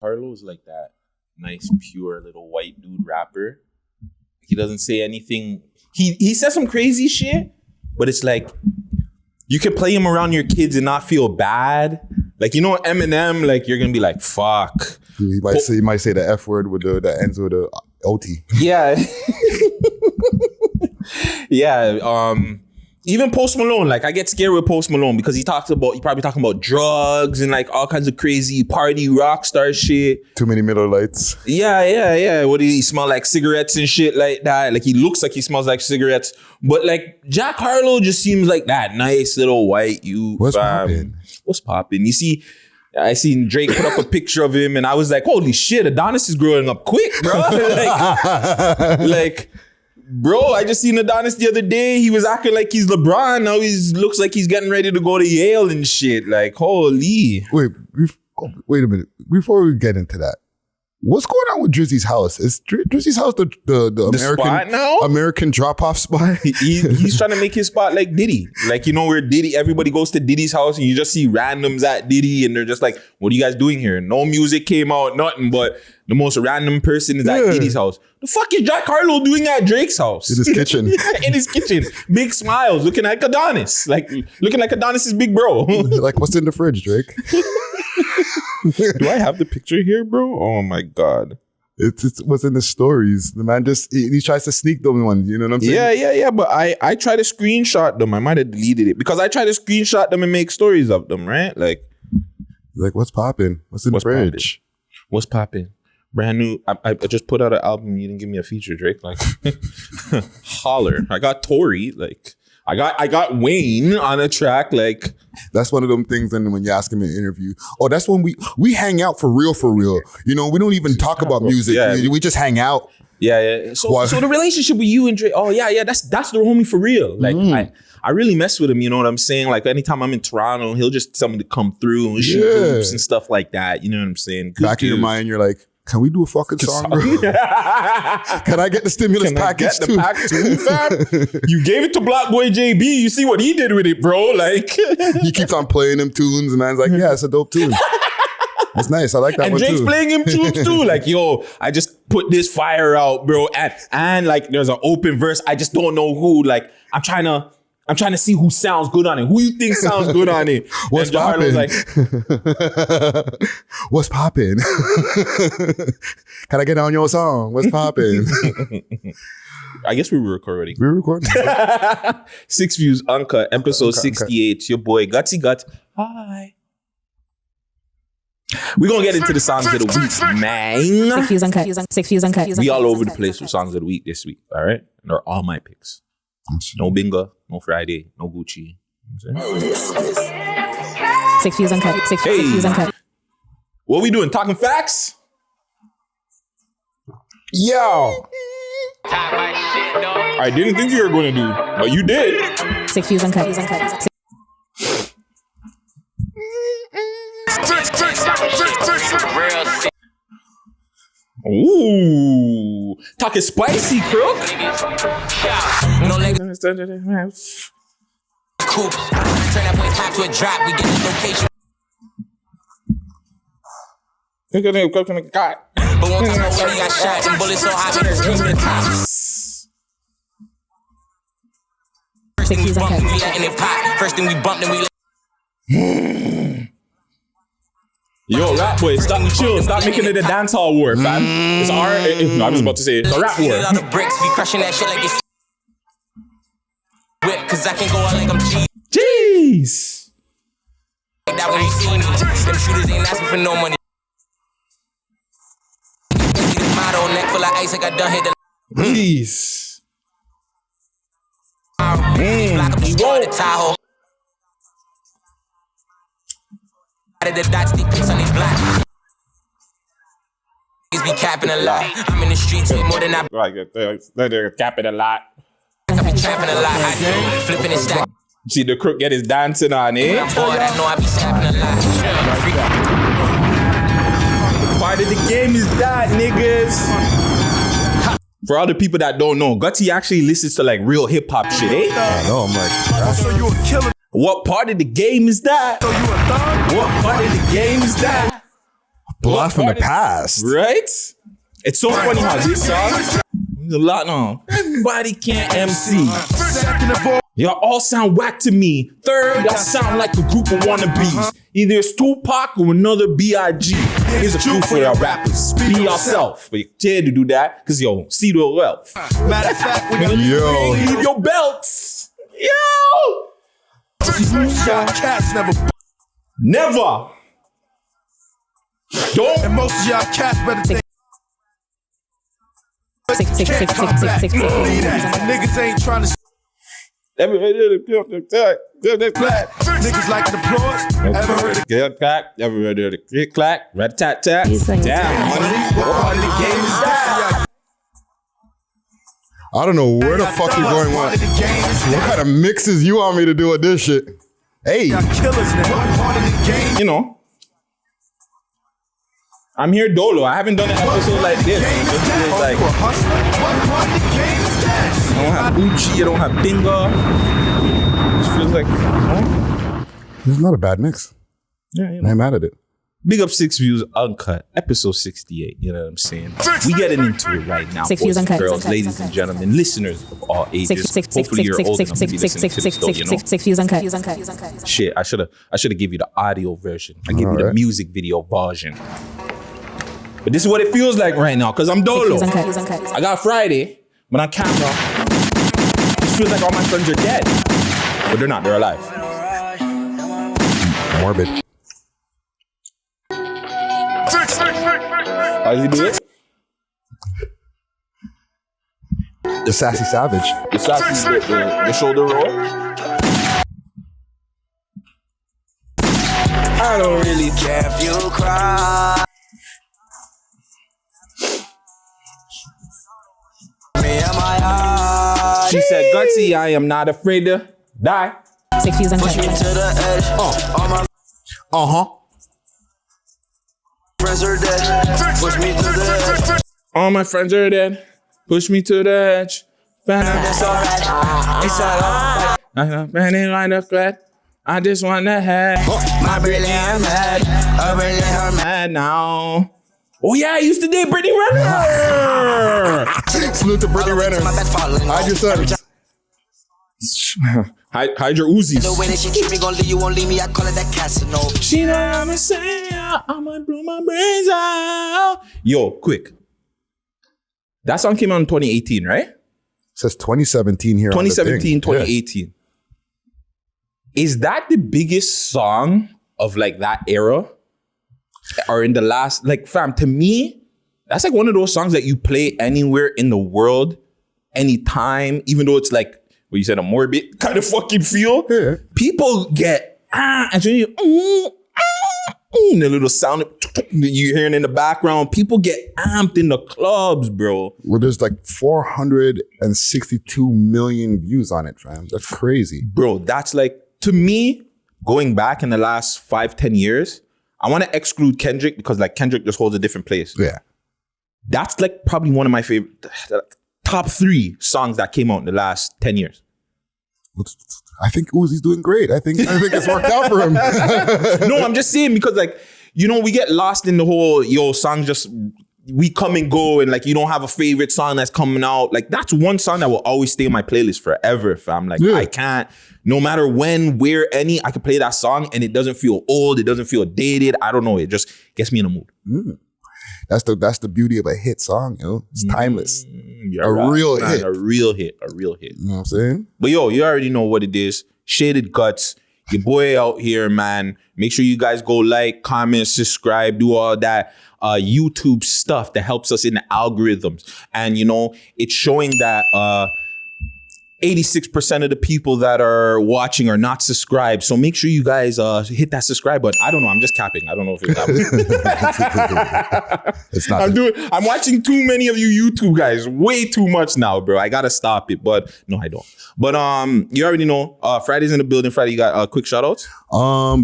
Harlow's like that nice, pure little white dude rapper. He doesn't say anything. He says some crazy shit, but it's like you can play him around your kids and not feel bad. Like, you know, Eminem, like you're gonna be like, fuck. He might say the F word with that ends with a OT. Yeah. Yeah. Even Post Malone, like I get scared with Post Malone because he probably talking about drugs and like all kinds of crazy party rock star shit. Too many Miller Lights. Yeah. What did he smell like? Cigarettes and shit like that. Like he looks like he smells like cigarettes. But like Jack Harlow just seems like that nice little white youth. What's poppin'? What's poppin'? You see, I seen Drake put up a picture of him and I was like, holy shit, Adonis is growing up quick, bro. like bro, I just seen Adonis the other day. He was acting like he's LeBron. Now he looks like he's getting ready to go to Yale and shit. Like, holy. Wait a minute. Before we get into that, what's going on with Drizzy's house? Is Drizzy's house the American spot now? American drop-off spot? He's trying to make his spot like Diddy. Like, you know where everybody goes to Diddy's house and you just see randoms at Diddy and they're just like, what are you guys doing here? No music came out, nothing, but the most random person is at Diddy's house. The fuck is Jack Harlow doing at Drake's house? In his kitchen. In his kitchen. Big smiles, looking like Adonis. Like, looking like Adonis's big bro. Like, what's in the fridge, Drake? Do I have the picture here, bro? Oh my God. It's what's in the stories. The man just, he tries to sneak them one, you know what I'm saying? Yeah. But I try to screenshot them. I might have deleted it because I try to screenshot them and make stories of them, right? Like what's popping? What's in the fridge? What's popping? Brand new. I just put out an album. You didn't give me a feature, Drake. Like, holler. I got Tory. Like, I got Wayne on a track. Like, that's one of them things. And when you ask him in an interview, that's when we hang out for real. You know, we don't even talk about music. Yeah. We just hang out. Yeah. So the relationship with you and Drake. Oh yeah. That's the homie for real. Like I really mess with him. You know what I'm saying? Like anytime I'm in Toronto, he'll just tell me to come through and shoot hoops and stuff like that. You know what I'm saying? Good Back in your mind, you're like, can we do a fucking song, bro? Can I get the stimulus package too? Fam? You gave it to Black Boy JB. You see what he did with it, bro. Like he keeps on playing them tunes, and man's like, yeah, it's a dope tune. That's nice. I like that one too. And Drake's playing him tunes too. Like, yo, I just put this fire out, bro. And like, there's an open verse. I just don't know who. Like, I'm trying to see who sounds good on it. Who you think sounds good on it? What's poppin'? Like, what's poppin'? Can I get on your song? What's poppin'? I guess we were recording. We were recording. 6 Views Uncut, episode 68. Your boy Guttzy Guttz. Hi. We're going to get into the songs of the week, man. 6 Views Uncut. 6 Views Uncut. We all over the place with songs of the week this week, all right? And they're all my picks. No Bingo, no Friday, no Gucci. 6 Views Uncut. 6 Views Uncut. What we doing? Talking facts? Yo. I didn't think you were going to do, but you did. 6 Views Uncut. Ooh, talking spicy, Crook. No nigga. Cool. Turn that boy top to a drop. We get the location. But one time I got shot and bullets so high, we scream the cops. First thing we bump, then we letting it pop. First thing we bump, then we let. Yo, rap boy, stop chill. Stop making it a dance hall war, fam. It's no, I was about to say it's a rap war. All the bricks, we crushing that shit like it's whip, cause I can go out like I'm Jeez. Like that when you see me, them shooters ain't asking for no money. See the motto, neck full of ice, like I done hit the. Jeez. Block up the store, the Tahoe. Out of the dots, stick pics on these blocks. Niggas be capping a lot. I'm in the streets way more than I. Like they're capping a lot. I be trapping a lot. I do flipping and stack. See the Crook get his dancing on, eh? I'm bored, I know I be snapping a lot. Part of the game is that, niggas. For all the people that don't know, Guttzy actually listens to like real hip hop shit, eh? I know, I'm like, So you a killer? What part of the game is that? So you a thug? What part of the game is that? Blast from the past. Right? It's so funny how this song, there's a lot now. Everybody can't MC. Y'all all sound whack to me. Third, y'all sound like a group of wannabes. Either it's Tupac or another B.I.G. Here's a truth for y'all rappers. Be yourself. But you dare to do that because yo, see the wealth. Matter of fact, when Yo. Leave your belts. Yo! cats Never. Don't. and most of y'all cats better take niggas ain't trying to niggas like the applause. Ever heard of Get clack, ever heard of the click clack, rat tat tat. Damn, money. what part of the game is that? I don't know where the fuck you're going. Part of the game is What kind of mixes you want me to do with this shit? Hey. y'all killers now. What part of the game? You know, I'm here dolo. I haven't done an episode like this. It just feels like You a hustler? What part of the game is that? I don't have Gucci, I don't have Bingo. It just feels like, It's not a bad mix. yeah, you know. I'm mad at it. Big up 6 Views Uncut, episode 68. You know what I'm saying? We getting into it right now. 6 boys Views and Uncut. girls, ladies and gentlemen, listeners of all ages. Hopefully you're old enough to be listening to this though, you know? 6 Views Uncut. Shit, I should have give you the audio version. I give you the Alright. music video version. But this is what it feels like right now, because I'm dolo. I got Friday, but on camera, it feels like all my friends are dead. But they're not, they're alive. Morbid. How does he do it? The Sassy Savage. The sassy, the shoulder roll. I don't really care if you cry. She said, Guttzy, I am not afraid to die. 6 Views Uncut. Uh-huh. Friends are dead. Push me to the edge. All my friends are dead. Push me to the edge. It's alright. It's alright. I'm right up glad. I just want to have My Berete, I'm mad. I really hurt me. mad now. Oh yeah, I used to date Brittany Renner. Salute to Brittany Renner. My best falling. Hide your sons. Hide your Uzis. The way that she treat me, gon' leave you, won't leave me. I call it that Casanova. She know I'm a sayer. I'ma blow my brains out. Yo, quick. That song came out in 2018, right? Says 2017 here. 2017, on the thing. 2018. Is that the biggest song of like that era? Or in the last, like fam, to me, that's like one of those songs that you play anywhere in the world, anytime, even though it's like, what you said, a morbid kind of fucking feel. Yeah. People get, and so you, the little sound you're hearing in the background. People get amped in the clubs, bro. Well, there's like 462 million views on it, fam. That's crazy. Bro, that's like, to me, going back in the last 5-10 years, I want to exclude Kendrick because like Kendrick just holds a different place. Yeah. That's like probably one of my favorite, top 3 songs that came out in the last 10 years. I think Uzi's doing great. I think it's worked out for him. No, I'm just saying because like, you know, we get lost in the whole, songs just, we come and go and like, you don't have a favorite song that's coming out. Like that's one song that will always stay in my playlist forever, fam. Like I can't, no matter when, where, any, I can play that song and it doesn't feel old. It doesn't feel dated. I don't know. It just gets me in a mood. That's the beauty of a hit song, yo. It's timeless. You're right, real man. hit. A real hit. You know what I'm saying? But yo, you already know what it is. Shaded Guttz. Your boy out here, man. Make sure you guys go like, comment, subscribe, do all that YouTube stuff that helps us in the algorithms. And you know, it's showing that 86% of the people that are watching are not subscribed. So make sure you guys hit that subscribe button. I don't know. I'm just capping. I don't know if it's that. It's not. I'm watching too many of you YouTube guys. Way too much now, bro. I gotta stop it. But no, I don't. But you already know. Friday's in the building. Friday, you got quick shout outs?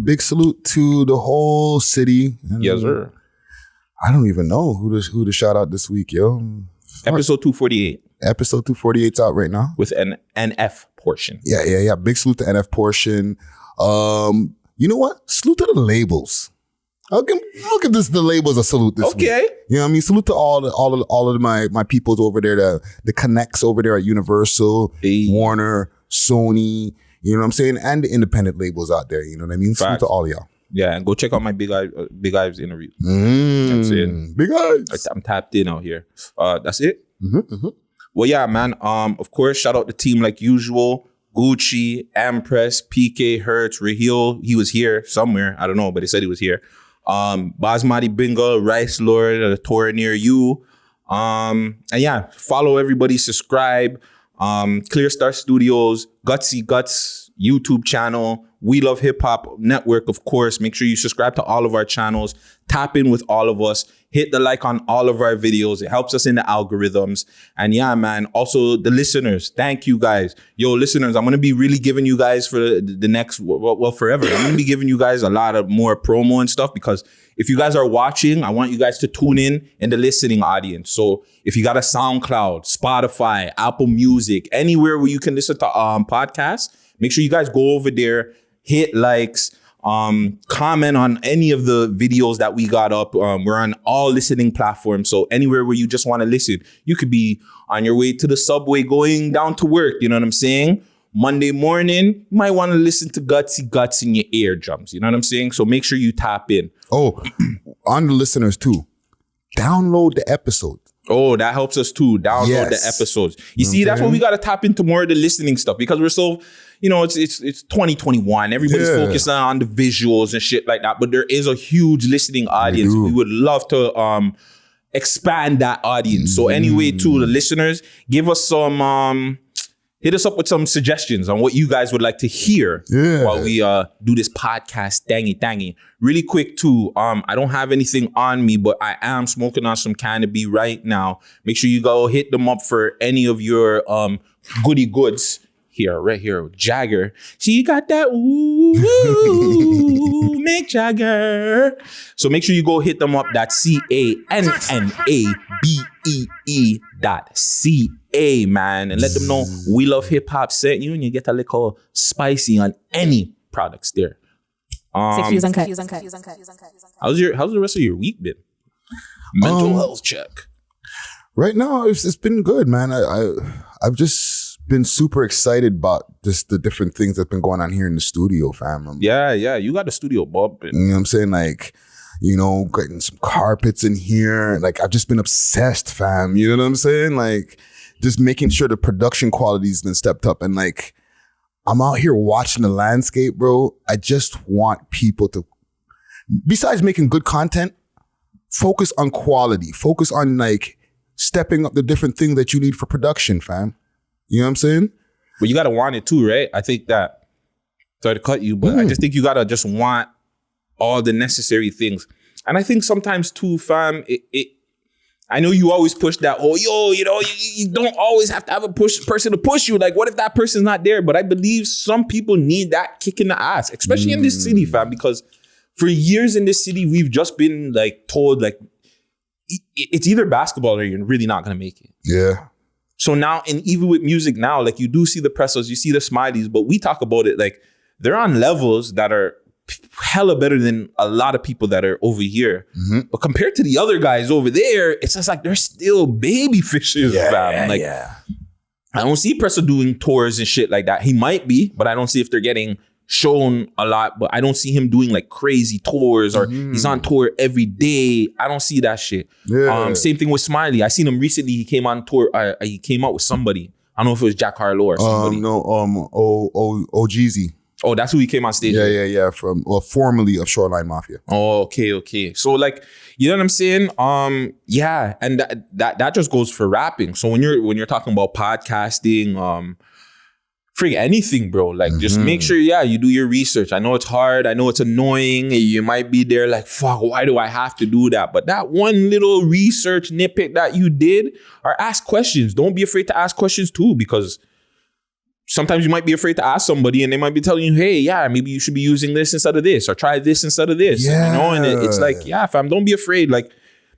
Big salute to the whole city. And Yes, sir. I don't even know who to shout out this week, yo. Episode 248 Episode 248's out right now. with an NF portion. Yeah. Big salute to NF portion. You know what? Salute to the labels. I'll give this the labels a salute this week. Okay. You know what I mean? Salute to all of my peoples over there, the connects over there at Universal, Warner, Sony, you know what I'm saying? And the independent labels out there, you know what I mean? Salute to all of y'all. Yeah, and go check out my Big Ives interview. You know what I'm saying? Big Ives. I'm tapped in out here. That's it? Well, yeah, man. Of course, shout out the team like usual. Guttzy, Empress, PK, Hertz, Raheel. He was here somewhere. I don't know, but he said he was here. Basmati Bingo, Rice Lord, a tour near you. And yeah, follow everybody, subscribe. Clear Star Studios, Guttz YouTube channel, We Love Hip Hop Network, of course. Make sure you subscribe to all of our channels. Tap in with all of us. Hit the like on all of our videos. It helps us in the algorithms. And yeah, man, also the listeners. Thank you guys. Yo, listeners, I'm going to be really giving you guys for the next, well, forever. I'm going to be giving you guys a lot of more promo and stuff because if you guys are watching, I want you guys to tune in the listening audience. So if you got a SoundCloud, Spotify, Apple Music, anywhere where you can listen to podcasts, make sure you guys go over there, hit likes, comment on any of the videos that we got up. We're on all listening platforms. So anywhere where you just want to listen, you could be on your way to the subway going down to work. You know what I'm saying? Monday morning, you might want to listen to Guttz in your eardrums. You know what I'm saying? So make sure you tap in. Oh, on the listeners too, download the episode. Oh, that helps us too. Download the episodes. You see, that's what we got to tap into more of the listening stuff because we're so, you know, it's 2021. Everybody's focused on the visuals and shit like that. But there is a huge listening audience. We would love to expand that audience. So anyway, to the listeners, give us some, hit us up with some suggestions on what you guys would like to hear while we do this podcast thingy. Really quick too, I don't have anything on me, but I am smoking on some CannaBee right now. Make sure you go hit them up for any of your goody goods. Right here, Jagger. She got that ooh, Mick Jagger. So make sure you go hit them up. That's CANNABEE.ca, man. And let them know We Love Hip Hop sent you and you get a little spicy on any products there. Sick Views Uncut. How's the rest of your week been? Mental health check. Right now, it's been good, man. I've just been super excited about just the different things that's been going on here in the studio, fam. Yeah, you got the studio bumping. You know what I'm saying? Like, you know, getting some carpets in here. Like, I've just been obsessed, fam. You know what I'm saying? Like, just making sure the production quality's been stepped up. And like, I'm out here watching the landscape, bro. I just want people to, besides making good content, focus on quality. Focus on like stepping up the different things that you need for production, fam. You know what I'm saying? But you gotta want it too, right? I think that, sorry to cut you, but I just think you gotta just want all the necessary things. And I think sometimes too, fam, I know you always push that, you don't always have to have a person to push you. Like, what if that person's not there? But I believe some people need that kick in the ass, especially in this city, fam, because for years in this city, we've just been like told, like, it's either basketball or you're really not gonna make it. Yeah. So now, and even with music now, like you do see the Pressos, you see the Smileys, but we talk about it like they're on levels that are hella better than a lot of people that are over here. But compared to the other guys over there, it's just like they're still baby fishes, fam. Like, I don't see Presso doing tours and shit like that. He might be, but I don't see if they're getting shown a lot. But I don't see him doing like crazy tours or he's on tour every day. I don't see that shit. Same thing with Smiley. I seen him recently. He came on tour. He came out with somebody. I don't know if it was Jack Harlow or somebody. Jeezy. Oh, that's who he came on stage with. Yeah. Formerly of Shoreline Mafia. Oh, okay. So like, you know what I'm saying? And that just goes for rapping. So when you're talking about podcasting, frig anything, bro. Like, just make sure, you do your research. I know it's hard. I know it's annoying. You might be there like, fuck, why do I have to do that? But that one little research nitpick that you did, or ask questions. Don't be afraid to ask questions too, because sometimes you might be afraid to ask somebody and they might be telling you, hey, maybe you should be using this instead of this, or try this instead of this. Yeah. You know, and it's like, fam, don't be afraid. Like,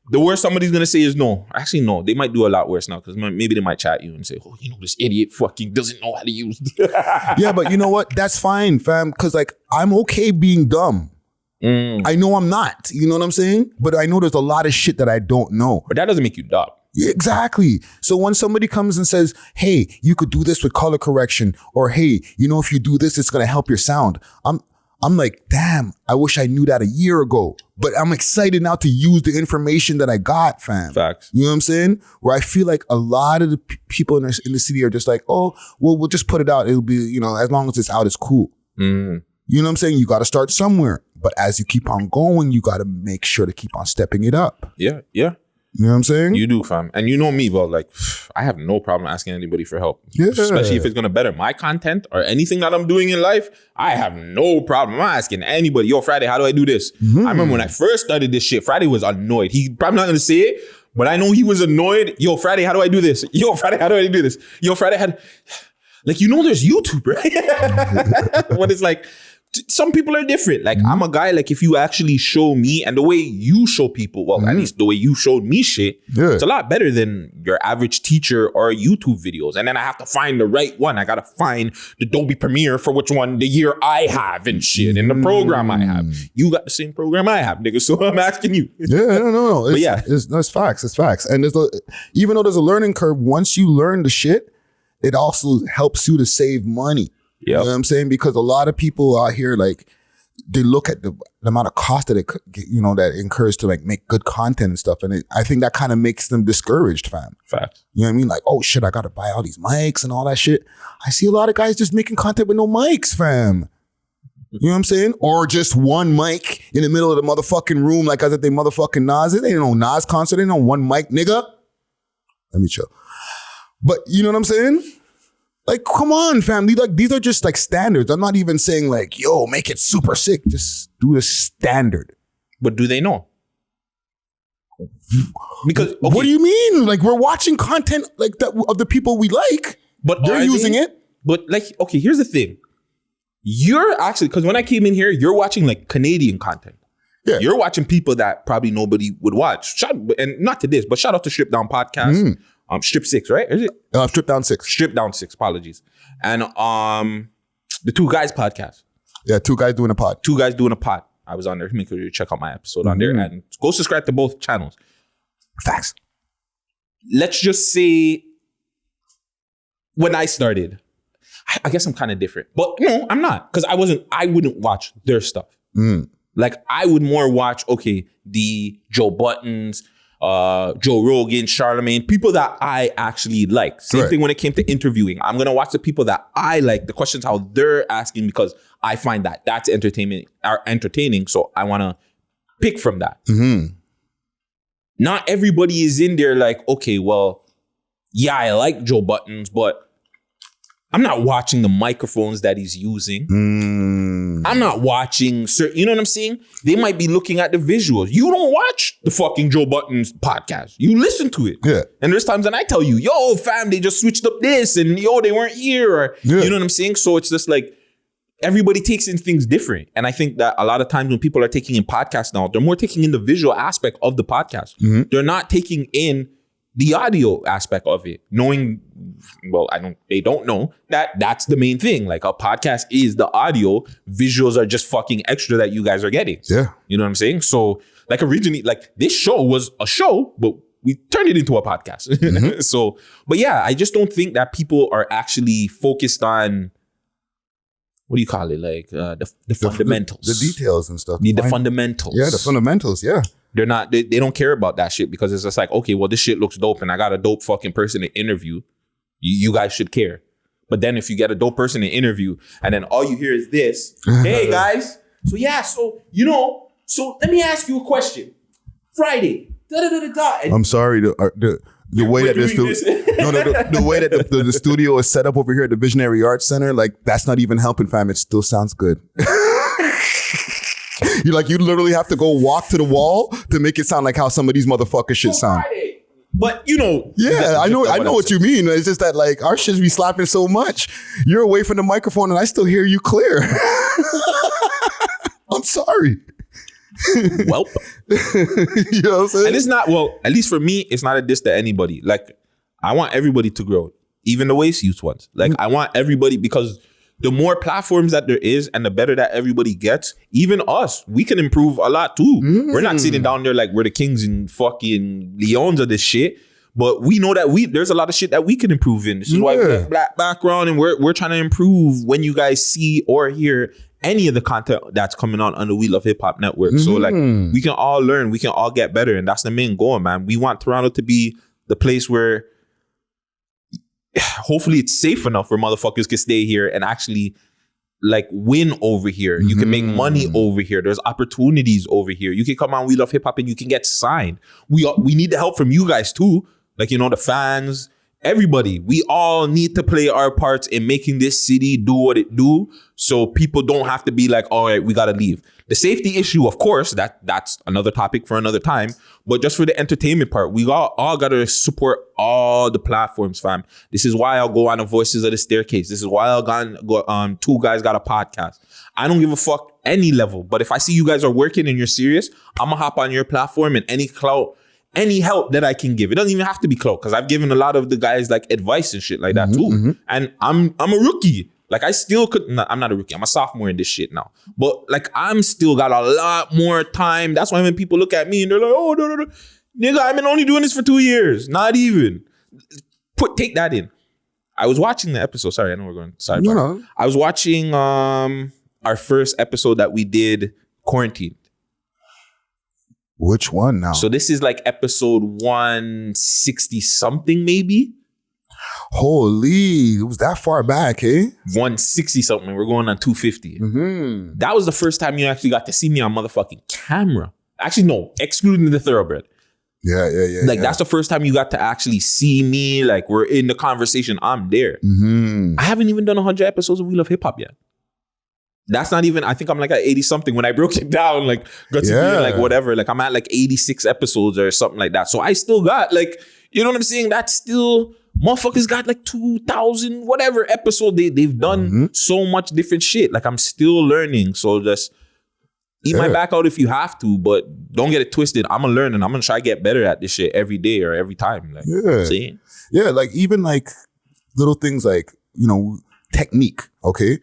the worst somebody's gonna say is no. Actually, no. They might do a lot worse now because maybe they might chat you and say, "Oh, this idiot fucking doesn't know how to use." Yeah, but you know what? That's fine, fam. Because like, I'm okay being dumb. I know I'm not. You know what I'm saying? But I know there's a lot of shit that I don't know. But that doesn't make you dumb. Yeah, exactly. So when somebody comes and says, hey, you could do this with color correction, or hey, you know, if you do this, it's gonna help your sound. I'm like, damn, I wish I knew that a year ago. But I'm excited now to use the information that I got, fam. Facts. You know what I'm saying? Where I feel like a lot of the people in the city are just like, oh, well, we'll just put it out. It'll be, you know, as long as it's out, it's cool. Mm. You know what I'm saying? You got to start somewhere. But as you keep on going, you got to make sure to keep on stepping it up. Yeah, yeah. You know what I'm saying? You do, fam. And you know me, bro. Like, I have no problem asking anybody for help. Yeah. Especially if it's going to better my content or anything that I'm doing in life. I have no problem. I'm asking anybody, yo, Friday, how do I do this? I remember when I first started this shit, Friday was annoyed. He probably not going to say it, but I know he was annoyed. Yo, Friday, how do I do this? Yo, Friday, how do I do this? Yo, Friday, like, you know, there's YouTube, right? But it's like, some people are different. Like, I'm a guy, like, if you actually show me, and the way you show people, well, at least the way you showed me shit, it's a lot better than your average teacher or YouTube videos. And then I have to find the right one. I got to find the Adobe Premiere for which one the year I have and shit, and the program I have. You got the same program I have, nigga, so I'm asking you. Yeah, no. But yeah. It's facts. It's facts. And even though there's a learning curve, once you learn the shit, it also helps you to save money. Yep. You know what I'm saying? Because a lot of people out here, like, they look at the amount of cost that that incurs to like make good content and stuff. And I think that kind of makes them discouraged, fam. Fact. You know what I mean? Like, oh shit, I got to buy all these mics and all that shit. I see a lot of guys just making content with no mics, fam. You know what I'm saying? Or just one mic in the middle of the motherfucking room, like as if they motherfucking Nas. It ain't no Nas concert. Ain't no one mic, nigga. Let me chill. But you know what I'm saying? Like, come on, fam. These are just like standards. I'm not even saying like, yo, make it super sick. Just do the standard. But do they know? Because okay. What do you mean? Like, we're watching content like that of the people we like, but they're using it. But like, okay, here's the thing. You're actually, because when I came in here, you're watching like Canadian content. Yeah. You're watching people that probably nobody would watch. And not to this, but shout out to Strip Down Podcast. Strip 6, right? Is it? Strip Down 6. Strip Down 6, apologies. And the Two Guys podcast. Yeah, Two Guys Doing a Pod. Two Guys Doing a Pod. I was on there. Make sure you check out my episode on there. And go subscribe to both channels. Facts. Let's just say when I started, I guess I'm kind of different. But no, I'm not. Because I wouldn't watch their stuff. Like, I would more watch, okay, the Joe Buttons, Joe Rogan, Charlemagne, people that I actually like. Same thing when it came to interviewing. I'm going to watch the people that I like, the questions how they're asking, because I find that that's entertaining. So I want to pick from that. Not everybody is in there like, okay, well, yeah, I like Joe Buttons, but I'm not watching the microphones that he's using. I'm not watching certain, you know what I'm saying? They might be looking at the visuals. You don't watch the fucking Joe Buttons podcast. You listen to it. Yeah. And there's times when I tell you, yo, fam, they just switched up this, and yo, they weren't here. Or, you know what I'm saying? So it's just like, everybody takes in things different. And I think that a lot of times when people are taking in podcasts now, they're more taking in the visual aspect of the podcast. They're not taking in the audio aspect of it, knowing, well, they don't know that that's the main thing. Like, a podcast is the audio, visuals are just fucking extra that you guys are getting. Yeah. You know what I'm saying? So like, originally, like, this show was a show, but we turned it into a podcast. So, but yeah, I just don't think that people are actually focused on, what do you call it? Like, the fundamentals. The details and stuff. The fundamentals. Yeah, the fundamentals, yeah. They're not, they don't care about that shit, because it's just like, okay, well, this shit looks dope and I got a dope fucking person to interview. You guys should care. But then if you get a dope person to interview and then all you hear is this, hey guys, so yeah, so, you know, so let me ask you a question. Friday, da-da-da-da-da. I'm sorry, the way that the way that the studio is set up over here at the Visionary Arts Center, like, that's not even helping, fam. It still sounds good. You literally have to go walk to the wall to make it sound like how some of these motherfuckers shit sound. Friday. But you know, yeah, I know what you mean. It's just that, like, our shit be slapping so much. You're away from the microphone and I still hear you clear. I'm sorry. Welp. You know what I'm saying? And it's not, well, at least for me, it's not a diss to anybody. Like, I want everybody to grow, even the waist youth ones. Like, I want everybody, because the more platforms that there is and the better that everybody gets, even us, we can improve a lot too. We're not sitting down there like we're the kings and fucking leons of this shit. But we know that there's a lot of shit that we can improve in. This is why we have black background, and we're trying to improve when you guys see or hear any of the content that's coming on the We Love Hip Hop Network. So like we can all learn, we can all get better, and that's the main goal, man. We want Toronto to be the place where hopefully it's safe enough where motherfuckers can stay here and actually like win over here. You can make money over here. There's opportunities over here. You can come on We Love Hip Hop and you can get signed. We need the help from you guys too. Like, you know, the fans, everybody. We all need to play our parts in making this city do what it do, so people don't have to be like, all right, we gotta leave. The safety issue, of course, that's another topic for another time. But just for the entertainment part, we all gotta support all the platforms, fam. This is why I'll go on the Voices of the Staircase. This is why I'll go Two Guys Got a Podcast. I don't give a fuck any level. But if I see you guys are working and you're serious, I'm gonna hop on your platform and any clout, any help that I can give. It doesn't even have to be close, because I've given a lot of the guys like advice and shit like that too. And I'm a rookie. Like I still could, I'm not a rookie. I'm a sophomore in this shit now. But like I'm still got a lot more time. That's why when people look at me and they're like, oh, no. Nigga, I've been only doing this for 2 years. Not even. Take that in. I was watching the episode. Sorry, I know we're going sidebar. No. I was watching our first episode that we did quarantine. Which one now? So this is like episode 160 something maybe. Holy, it was that far back, eh? 160 something. We're going on 250. That was the first time you actually got to see me on motherfucking camera. Actually, no, excluding the thoroughbred. Yeah. Like that's the first time you got to actually see me. Like we're in the conversation. I'm there. I haven't even done 100 episodes of We Love Hip Hop yet. That's not even, I think I'm like at 80 something. When I broke it down, like Guttzy being like whatever, like I'm at like 86 episodes or something like that. So I still got like, you know what I'm saying? That's still, motherfuckers got like 2,000 whatever episode. They've done so much different shit. Like I'm still learning. So just eat my back out if you have to, but don't get it twisted. I'm gonna learn and I'm gonna try to get better at this shit every day or every time. Like, see? Yeah, like even like little things like, you know, technique, okay?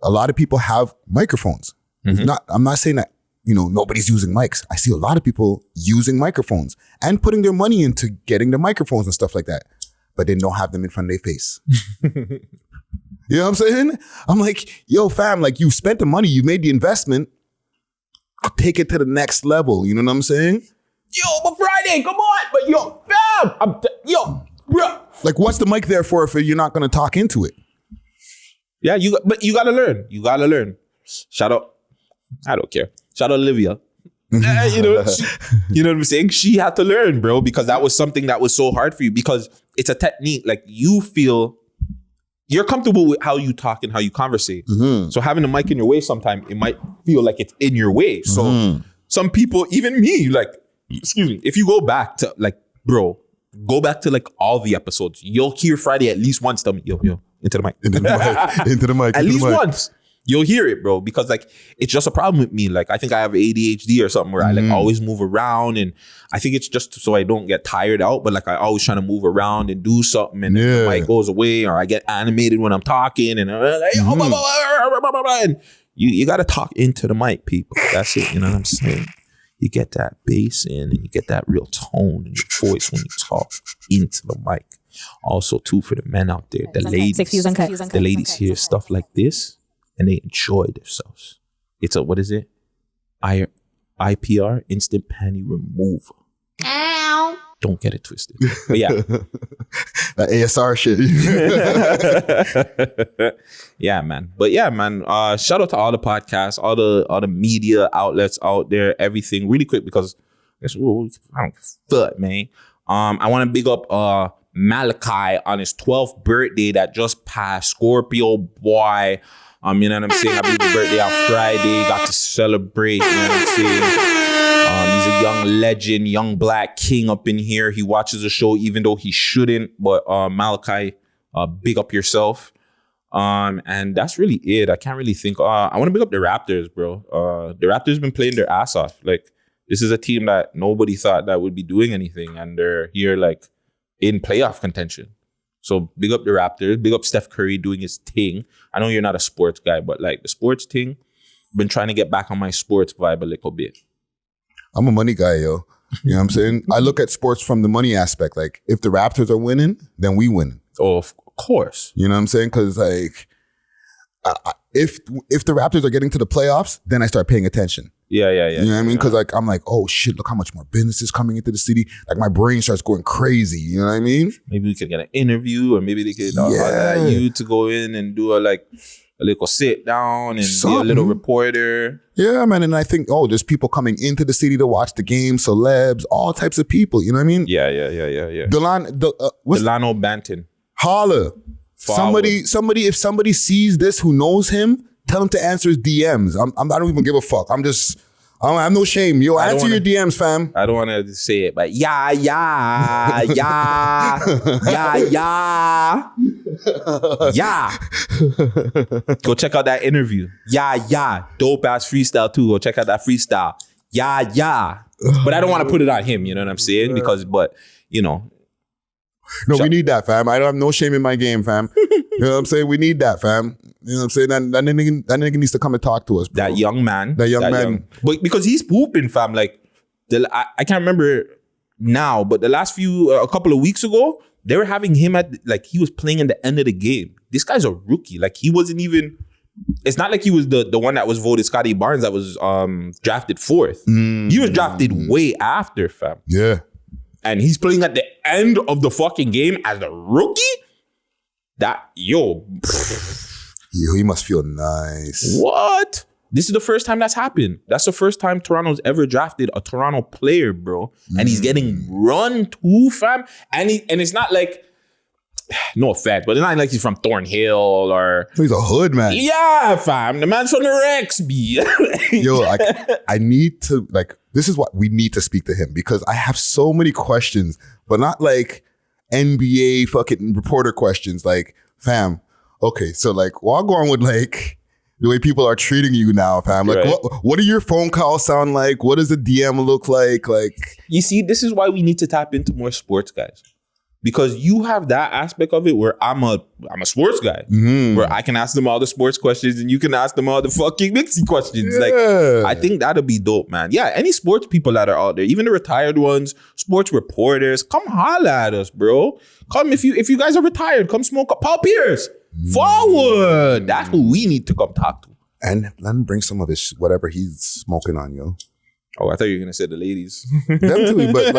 A lot of people have microphones. I'm not saying that, you know, nobody's using mics. I see a lot of people using microphones and putting their money into getting the microphones and stuff like that, but they don't have them in front of their face. You know what I'm saying? I'm like, yo, fam, like you spent the money, you made the investment, take it to the next level. You know what I'm saying? Yo, but Friday, come on. But yo, fam, yo, bro. Like, what's the mic there for if you're not going to talk into it? Yeah, but you gotta learn. You gotta learn. Shout out, I don't care. Shout out Olivia. You know what I'm saying? She had to learn, bro, because that was something that was so hard for you, because it's a technique. Like you feel you're comfortable with how you talk and how you conversate. So having a mic in your way sometimes, it might feel like it's in your way. So some people, even me, like, excuse me, if you go back to like, bro, go back to like all the episodes. You'll hear Friday at least once tell me, yo, into the mic. Into the mic. At least once. You'll hear it, bro, because like it's just a problem with me. Like I think I have ADHD or something where I like always move around, and I think it's just so I don't get tired out. But like I always trying to move around and do something, and then the mic goes away, or I get animated when I'm talking, and I'm like, and you got to talk into the mic, people. That's it. You know what I'm saying? You get that bass in, and you get that real tone in your voice when you talk into the mic. Also, too, for the men out there, the ladies hear stuff like this and they enjoy themselves. It's a, what is it? IPR, instant panty remover. Ow. Don't get it twisted. But yeah. That ASR shit. Yeah, man. But yeah, man. Shout out to all the podcasts, all the media outlets out there, everything. Really quick, because I don't fuck, man. I want to big up Malachi on his 12th birthday that just passed. Scorpio boy. You know what I'm saying? I believe his birthday on Friday. Got to celebrate. You know what I'm saying? He's a young legend, young black king up in here. He watches the show even though he shouldn't. But Malachi, big up yourself. And that's really it. I can't really think. I want to big up the Raptors, bro. The Raptors been playing their ass off. Like, this is a team that nobody thought that would be doing anything. And they're here, like, in playoff contention. So big up the Raptors. Big up Steph Curry doing his thing. I know you're not a sports guy, but like the sports thing, been trying to get back on my sports vibe a little bit. I'm a money guy, yo. You know what I'm saying? I look at sports from the money aspect. Like, if the Raptors are winning, then we win. Oh, of course. You know what I'm saying? Because, like, if the Raptors are getting to the playoffs, then I start paying attention. Yeah. You know what I mean? Because, like, I'm like, oh, shit, look how much more business is coming into the city. Like, my brain starts going crazy. You know what I mean? Maybe we could get an interview, or maybe they could hire you to go in and do a little sit down and be a little reporter. Yeah, man. And I think, there's people coming into the city to watch the game, celebs, all types of people. You know what I mean? Yeah. Delano Banton. Holla. Somebody, if somebody sees this who knows him, tell him to answer his DMs. I don't even give a fuck. I have no shame. Yo, answer your DMs, fam. I don't want to say it, but yeah. Go check out that interview. Yeah. Dope ass freestyle too. Go check out that freestyle. Yeah. But I don't want to put it on him, you know what I'm saying? No, we need that, fam. I don't have no shame in my game, fam. You know what I'm saying? We need that, fam. You know what I'm saying? That nigga needs to come and talk to us, bro. That young man. But because he's pooping, fam. Like, I can't remember now, but the last a couple of weeks ago, they were having him he was playing in the end of the game. This guy's a rookie. Like, he wasn't even, it's not like he was the one that was voted Scotty Barnes that was drafted 4th. He was drafted way after, fam. Yeah. And he's playing at the end of the fucking game as a rookie? Yo, he must feel nice. What? This is the first time that's happened. That's the first time Toronto's ever drafted a Toronto player, bro. And he's getting run too, fam. And it's not like, no offense, but it's not like he's from Thornhill or... He's a hood man. Yeah, fam. The man's from the Rex, B. Yo, I need to, this is what we need to speak to him, because I have so many questions, but not like NBA fucking reporter questions. Like, fam, okay, so while going with the way people are treating you now, fam. Like, right. What do your phone calls sound like? What does the DM look like? You see, this is why we need to tap into more sports guys. Because you have that aspect of it where I'm a sports guy, where I can ask them all the sports questions and you can ask them all the fucking mixy questions. Yeah. I think that'll be dope, man. Yeah, any sports people that are out there, even the retired ones, sports reporters, come holla at us, bro. Come if you guys are retired, come smoke up. Paul Pierce, forward. That's who we need to come talk to. And let him bring some of his whatever he's smoking on, yo. Oh, I thought you were gonna say the ladies. Them too, but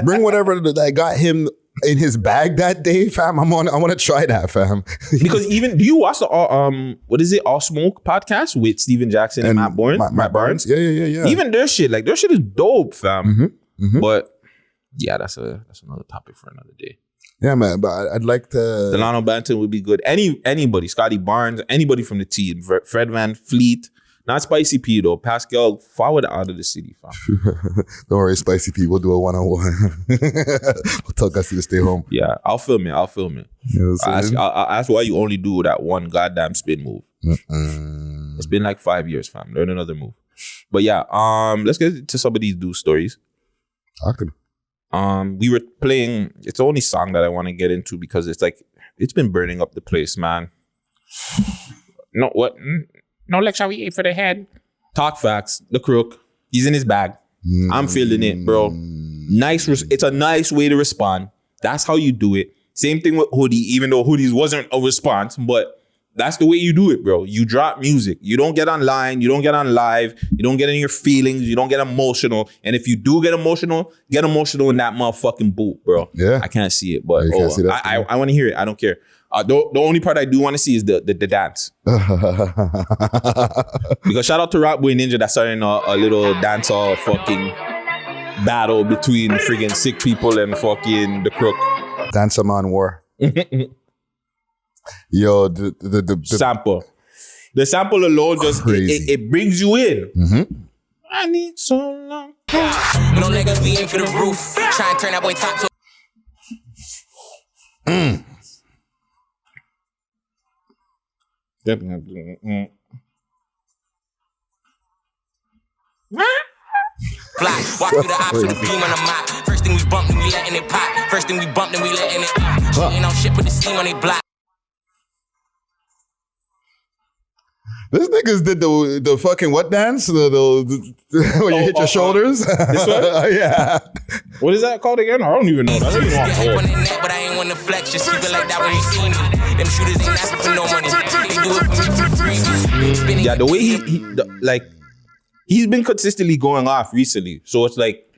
bring whatever that got him in his bag that day, fam. I want to try that, fam. Because even, do you watch the All Smoke podcast with Steven Jackson and Matt Barnes? Yeah. Even their shit is dope, fam. But yeah, that's another topic for another day. Yeah, man. But I'd like to. Delano Banton would be good. Anybody, Scotty Barnes, anybody from the team, Fred Van Fleet. Not Spicy P though. Pascal, forward out of the city, fam. Don't worry, Spicy P. We'll do a 1-on-1. We'll tell Guttzy to stay home. Yeah, I'll film it. You know I'll ask why you only do that one goddamn spin move. It's been 5 years, fam. Learn another move. But yeah, let's get to some of these dude stories. Talk to me. We were playing. It's the only song that I want to get into because it's been burning up the place, man. No, what? No lecture we ate for the head. Talk facts. The Crook. He's in his bag. I'm feeling it, bro. It's a nice way to respond. That's how you do it. Same thing with Hoodie, even though Hoodies wasn't a response, but that's the way you do it, bro. You drop music. You don't get online. You don't get on live. You don't get in your feelings. You don't get emotional. And if you do get emotional in that motherfucking boot, bro. Yeah. I can't see it, but see that I want to hear it. I don't care. The only part I do want to see is the dance. Because shout out to Rock Boy Ninja that's starting a little dancehall fucking battle between friggin' Sick Ppl and fucking the Crook. Dance Man War. Yo, the sample. The sample alone just it brings you in. I need so long. No niggas be in for the roof. Try and turn that boy top to. Fly, walk through the ops with a beam on the mop. First thing we bump, then we letting it pop. First thing we bump, then we letting it pop. Ain't on shit, put the steam on they block. This niggas did the fucking what dance? The when you hit your shoulders? This one? Yeah. What is that called again? I don't even know. I don't even know. Hype on the net, but I ain't want to flex. Just keep it like that when you see me. Them shooters ain't asking for no money. They do it for me for free. Yeah, the way he's been consistently going off recently. So it's like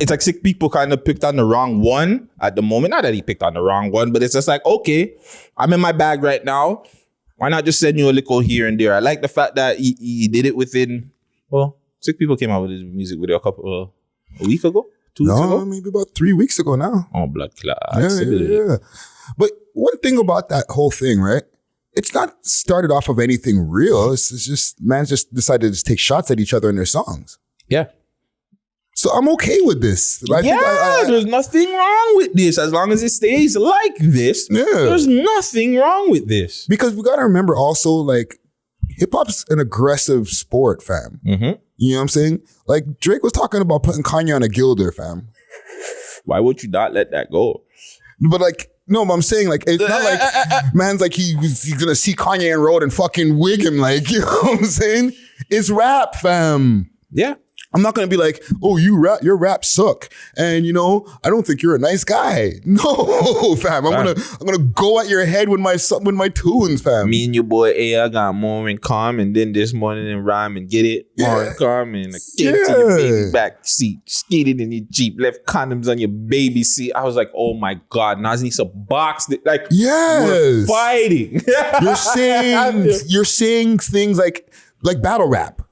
Sick Ppl kind of picked on the wrong one at the moment. Not that he picked on the wrong one, but it's just like, okay, I'm in my bag right now. Why not just send you a little here and there? I like the fact that he did it within, Sick Ppl came out with his music video a week ago? 2 weeks ago? Maybe about 3 weeks ago now. Oh, blood clot. Yeah. But one thing about that whole thing, right? It's not started off of anything real. It's just, man just decided to just take shots at each other in their songs. Yeah. So I'm okay with this. There's nothing wrong with this. As long as it stays like this, there's nothing wrong with this. Because we got to remember also, like, hip-hop's an aggressive sport, fam. Mm-hmm. You know what I'm saying? Like, Drake was talking about putting Kanye on a gilder, fam. Why would you not let that go? But, like, no, but I'm saying, like, it's not like man's like he's going to see Kanye on road and fucking wig him, like, you know what I'm saying? It's rap, fam. Yeah. I'm not gonna be like, oh, your rap suck, and you know, I don't think you're a nice guy. No, fam. I'm gonna go at your head with my tunes, fam. Me and your boy A, got more in common than this morning in rhyme and get it. More in common. Like, came to your baby back seat, skated in your Jeep, left condoms on your baby seat. I was like, oh my God, Nas needs to box it. Like, we're fighting. You're saying things like battle rap.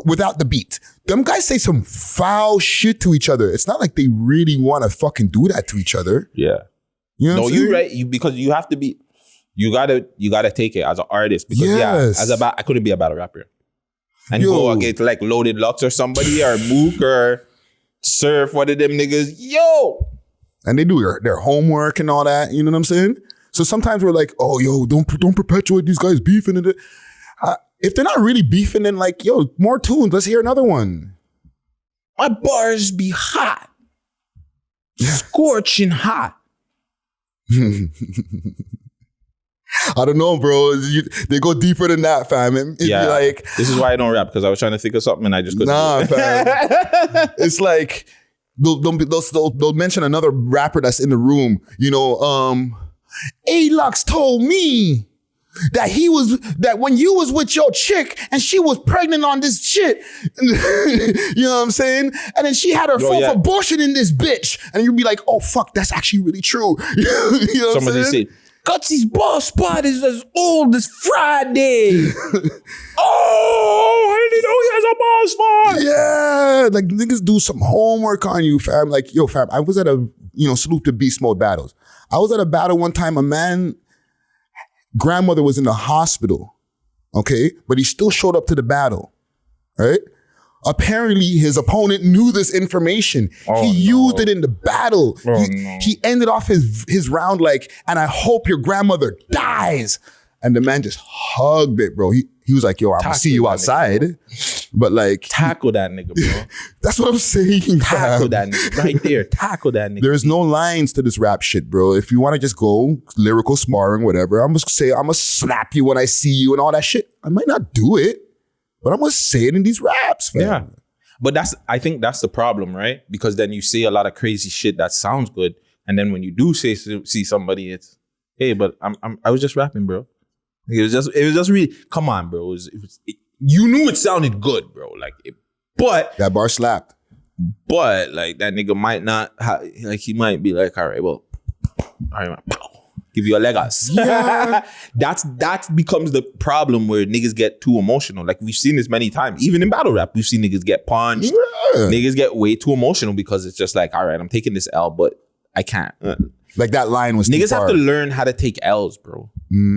Without the beat. Them guys say some foul shit to each other. It's not like they really want to fucking do that to each other. Yeah. You know what I'm saying? You're right. Because you have to be, you gotta take it as an artist. Because I couldn't be a battle rapper. And go against like Loaded Lux or somebody or Mook or Surf, one of them niggas. Yo. And they do their homework and all that. You know what I'm saying? So sometimes we're like, oh, yo, don't perpetuate these guys beefing and it. If they're not really beefing, then like, yo, more tunes. Let's hear another one. My bars be hot. Scorching hot. I don't know, bro. They go deeper than that, fam. It'd be like, this is why I don't rap, because I was trying to think of something and I just couldn't. Nah, fam. It's like, they'll mention another rapper that's in the room. You know, A-Lux told me that when you was with your chick and she was pregnant on this shit, you know what I'm saying? And then she had her fourth abortion in this bitch. And you'd be like, oh, fuck, that's actually really true. You know what I'm saying? Gutzy's ball spot is as old as Friday. Oh, I didn't know he has a ball spot. Yeah, like niggas do some homework on you, fam. Like, yo, fam, I was at a, salute to beast mode battles. I was at a battle one time, a man, grandmother was in the hospital, okay? But he still showed up to the battle, right? Apparently, his opponent knew this information. He used it in the battle. He ended off his round like, and I hope your grandmother dies. And the man just hugged it, bro. He was like, yo, I'm gonna see you outside. Nigga, but like, tackle that nigga, bro. That's what I'm saying. Tackle that nigga right there. Tackle that nigga. There's no lines to this rap shit, bro. If you want to just go lyrical sparring, whatever, I'm gonna slap you when I see you and all that shit. I might not do it, but I'm gonna say it in these raps, man. Yeah. But I think that's the problem, right? Because then you say a lot of crazy shit that sounds good, and then when you do see somebody, it's, hey, but I was just rapping, bro. It was just really, come on, bro. You knew it sounded good, bro. But that bar slapped. But like that nigga might not he might be like, all right, well, all right, give you a Legos. Yeah. That becomes the problem where niggas get too emotional. Like we've seen this many times. Even in battle rap, we've seen niggas get punched. Yeah. Niggas get way too emotional because it's just like, all right, I'm taking this L, but I can't. Like that line was niggas have to learn how to take L's, bro.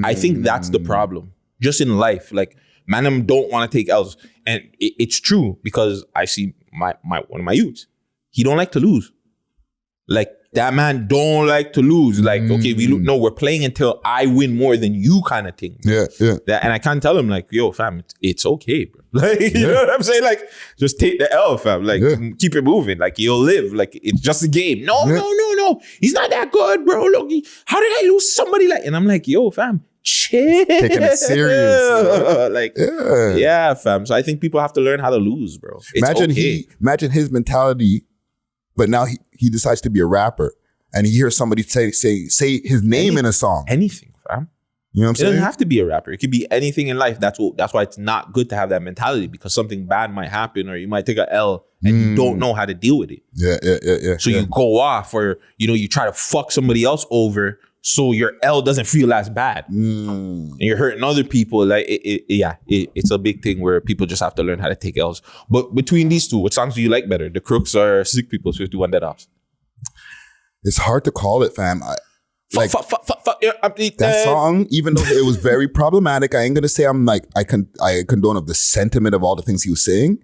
I think that's the problem. Just in life, like man, don't want to take L's, and it's true because I see one of my youths. He don't like to lose. Like that man don't like to lose. Like okay, we're playing until I win more than you, kind of thing. Yeah. And I can't tell him like, yo, fam, it's okay, bro. Like you know what I'm saying? Like just take the L, fam. Like keep it moving. Like you'll live. Like it's just a game. No. yo, he's not that good, bro. Look, how did I lose somebody like? And I'm like, yo, fam, chill. Taking it serious. Like, yeah, fam. So I think people have to learn how to lose, bro. It's imagine his mentality, but now he decides to be a rapper, and he hears somebody say his name in a song. Anything, fam. You know what I'm saying? It doesn't have to be a rapper. It could be anything in life. That's why it's not good to have that mentality, because something bad might happen, or you might take a L and you don't know how to deal with it. Yeah. So you go off, or you try to fuck somebody else over, so your L doesn't feel as bad, and you're hurting other people. Like it's a big thing where people just have to learn how to take L's. But between these two, what songs do you like better? The Crooks or Sick Ppl 51 Dead Offs? It's hard to call it, fam. Like that that song, even though it was very problematic, I ain't gonna say I condone of the sentiment of all the things he was saying.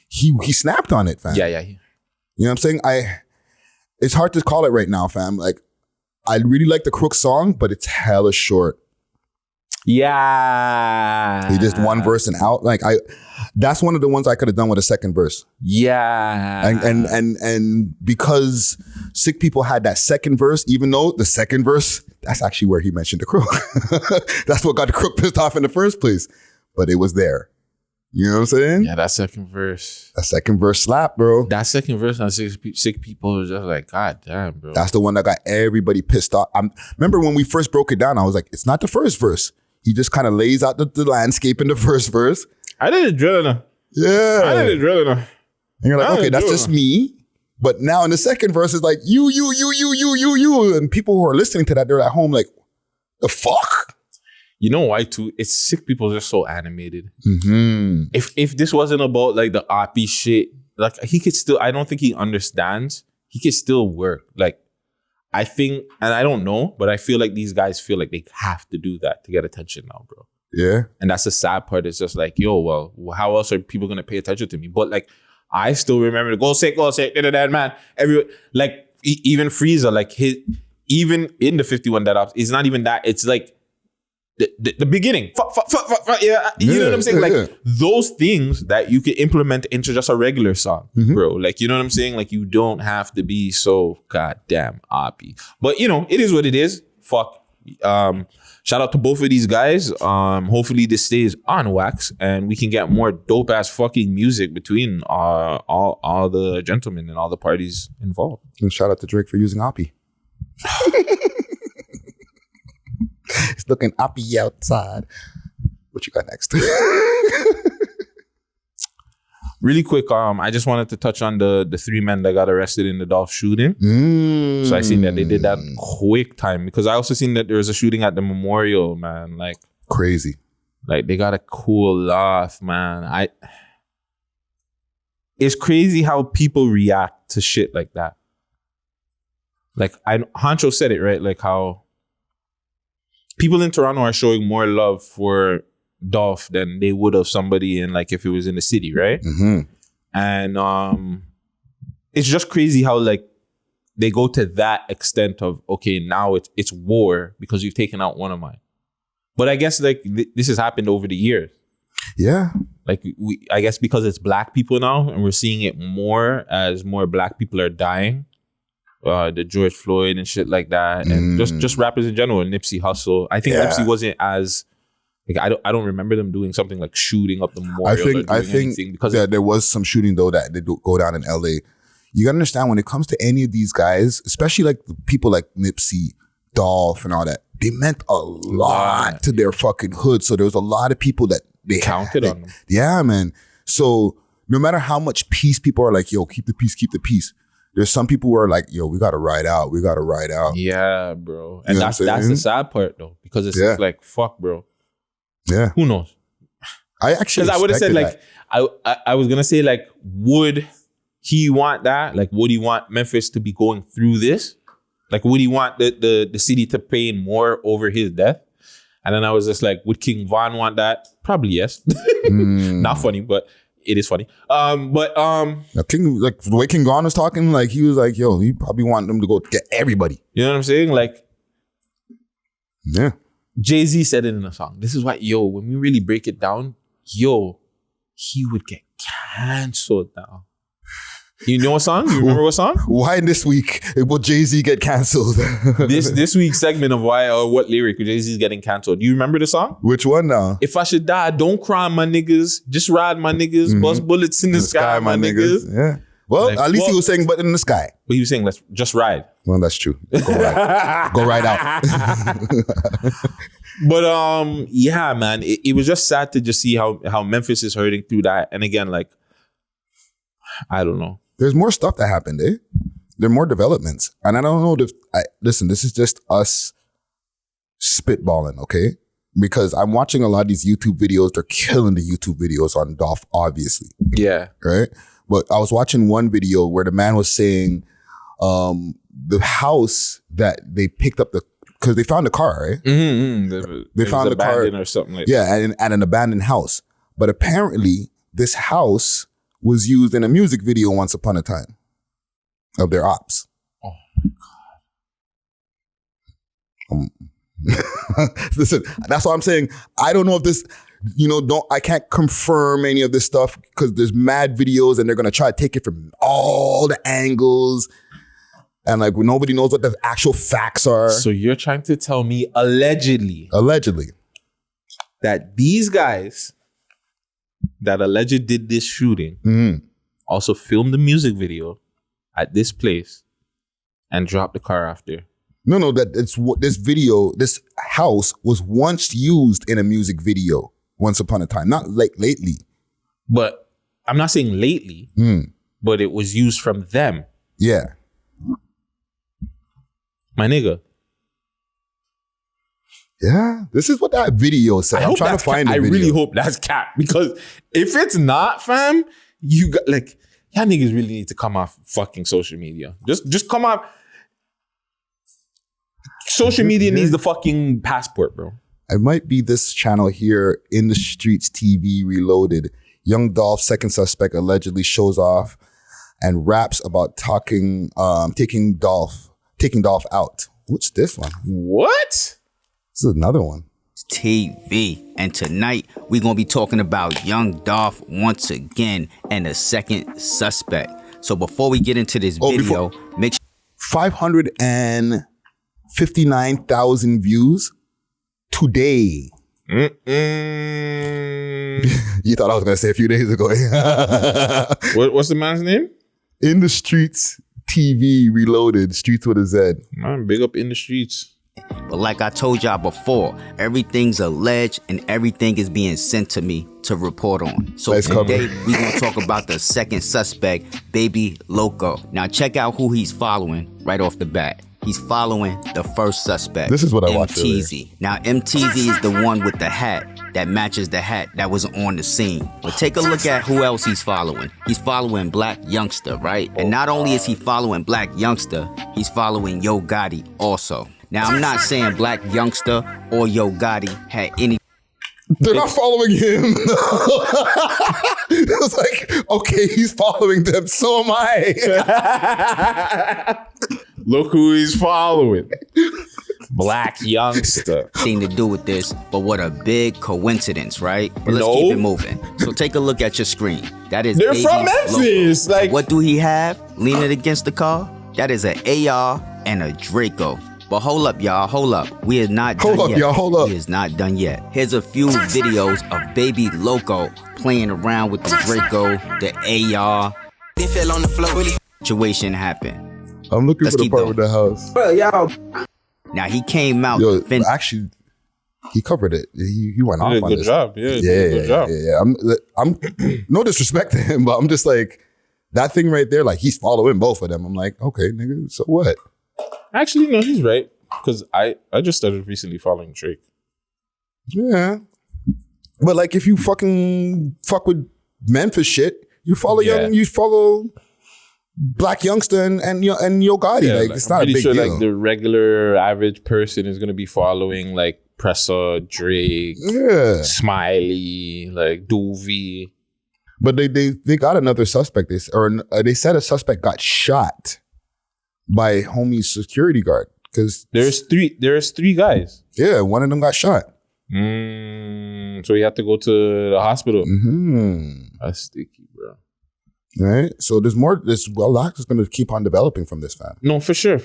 He snapped on it, fam. Yeah. You know what I'm saying? It's hard to call it right now, fam. Like, I really like the Crook song, but it's hella short. Yeah. He just one verse and out. Like, that's one of the ones I could have done with a second verse. Yeah. And because Sick Ppl had that second verse, even though the second verse, that's actually where he mentioned the Crook. That's what got the Crook pissed off in the first place. But it was there. You know what I'm saying? Yeah, that second verse. That second verse slap, bro. That second verse on Sick Ppl was just like, God damn, bro. That's the one that got everybody pissed off. Remember when we first broke it down, I was like, it's not the first verse. He just kind of lays out the landscape in the first verse. I did a drill enough. Yeah. I did a drill enough. And you're like, okay, that's just me. But now in the second verse, it's like, you. And people who are listening to that, they're at home like, the fuck? You know why too? It's Sick Ppl just so animated. If this wasn't about like the oppie shit, like he could still, I don't think he understands. He could still work. Like, I think, and I don't know, but I feel like these guys feel like they have to do that to get attention now, bro. Yeah. And that's the sad part. It's just like, yo, well, how else are people going to pay attention to me? But like, I still remember the go sick, man. Like, even Frieza, like even in the 51 Dead Ops, it's not even that. It's like the beginning. Yeah, you know what I'm saying? Like those things that you can implement into just a regular song, bro. Like, you know what I'm saying? Like, you don't have to be so goddamn oppy. But it is what it is. Fuck. Shout out to both of these guys. Hopefully this stays on wax and we can get more dope ass fucking music between all the gentlemen and all the parties involved. And shout out to Drake for using oppie. It's looking oppie outside. What you got next? Really quick, I just wanted to touch on the 3 men that got arrested in the Dolph shooting. So I seen that they did that quick time, because I also seen that there was a shooting at the memorial, man. Like, crazy. Like, they gotta cool off, man. It's crazy how people react to shit like that. Like, Hancho said it, right? Like, how people in Toronto are showing more love for Dolph than they would have somebody in, like, if it was in the city, right? And it's just crazy how, like, they go to that extent of, okay, now it's war because you've taken out one of mine. But I guess, like, this has happened over the years. Yeah. Like, I guess because it's black people now, and we're seeing it more as more black people are dying. The George Floyd and shit like that, and just rappers in general. Nipsey Hussle. I think Nipsey wasn't as, like, I don't remember them doing something like shooting up the memorial. I think because there was some shooting though that did go down in LA. You gotta understand, when it comes to any of these guys, especially like people like Nipsey, Dolph, and all that, they meant a lot to their fucking hood. So there was a lot of people that they counted on them. Yeah, man. So no matter how much peace people are like, yo, keep the peace, keep the peace. There's some people who are like, yo, we gotta ride out. We gotta ride out. Yeah, bro. And that's the sad part though, because it's just like, fuck, bro. Yeah. Who knows? I actually, because I would have said, like, I was gonna say, like, would he want that? Like, would he want Memphis to be going through this? Like, would he want the city to pay more over his death? And then I was just like, would King Von want that? Probably yes. Not funny, but it is funny. King, like, the way King Von was talking, like, he was like, yo, he probably want them to go get everybody. You know what I'm saying? Like, yeah. Jay-Z said it in a song. This is why, yo, when we really break it down, yo, he would get canceled now. You know what song? You remember what song? Why this week will Jay-Z get canceled? This week's segment of why or what lyric Jay-Z's getting canceled. Do you remember the song? Which one now? If I should die, don't cry, my niggas. Just ride, my niggas. Bust bullets in the sky, my niggas. Yeah. Well, at least he was saying, but in the sky. But he was saying, let's just ride. Well, that's true. Go ride. Go ride out. But yeah, man, it was just sad to just see how Memphis is hurting through that. And again, like, I don't know. There's more stuff that happened, eh? There are more developments. And I don't know listen, this is just us spitballing, okay? Because I'm watching a lot of these YouTube videos. They're killing the YouTube videos on Dolph, obviously. Yeah. Right? But I was watching one video where the man was saying the house that they picked up because they found the car, right? Mm-hmm. They found the car or something like that. Yeah, at an abandoned house. But apparently, this house was used in a music video once upon a time of their ops. Oh my God. Listen, that's what I'm saying. I don't know if this, I can't confirm any of this stuff because there's mad videos and they're going to try to take it from all the angles. And like nobody knows what the actual facts are. So you're trying to tell me allegedly that these guys that alleged did this shooting also filmed the music video at this place and dropped the car after? No, this house was once used in a music video once upon a time, not like lately. But I'm not saying lately, but it was used from them. Yeah. My nigga. Yeah, this is what that video said. I'm trying to find the video. I really hope that's cap, because if it's not, fam, you got like, y'all niggas really need to come off fucking social media. Just come off. Social media needs the fucking passport, bro. It might be this channel here, InTheStreetTv Reloaded. Young Dolph, second suspect, allegedly shows off and raps about taking Dolph out. What's this one? What? This is another one. TV. And tonight, we're going to be talking about Young Dolph once again and the second suspect. So before we get into this video, make sure 559,000 views today. You thought I was going to say a few days ago. What's the man's name? In the Streets TV Reloaded. Streets with a Z. Man, big up In the Streets. But like I told y'all before, everything's alleged and everything is being sent to me to report on. So today we're going to talk about the second suspect, Baby Loco. Now check out who he's following right off the bat. He's following the first suspect. This is what I watched earlier. MTZ. Now MTZ is the one with the hat that matches the hat that was on the scene. But take a look at who else he's following. He's following Black Youngster, right? And not only is he following Black Youngster, he's following Yo Gotti also. Now, I'm not saying Black Youngster or Yo Gotti had any. They're not following him. It was like, okay, he's following them, so am I. Look who he's following. Black Youngster. Thing to do with this, but what a big coincidence, right? But let's keep it moving. So take a look at your screen. That is They're from Memphis. Loco. Like, what do he have leaning against the car? That is an AR and a Draco. But hold up, y'all. Hold up. We are not done yet. Hold up. We is not done yet. Here's a few videos of Baby Loco playing around with the Draco, the AR. They fell on the floor. Situation happened. I'm looking for the part with the house. Bro, y'all. Now he came out. Actually, he covered it. He went off on good this. job. Good job. Yeah. I'm no disrespect to him, but I'm just like that thing right there. Like he's following both of them. I'm like, okay, nigga. So what? Actually, no, he's right. Because I just started recently following Drake. Yeah. But like if you fuck with Memphis shit, you follow you follow Black Youngster and Yo Gotti. Yeah, like it's not a big sure, deal. Like the regular average person is gonna be following like Pressa, Drake, Smiley, like Doovie. But they got another suspect. They said a suspect got shot by homie's security guard because there's three guys. Yeah, one of them got shot. So he had to go to the hospital. That's sticky, bro. Right? So there's more, there's a lot that's going to keep on developing from this, fam. No, for sure.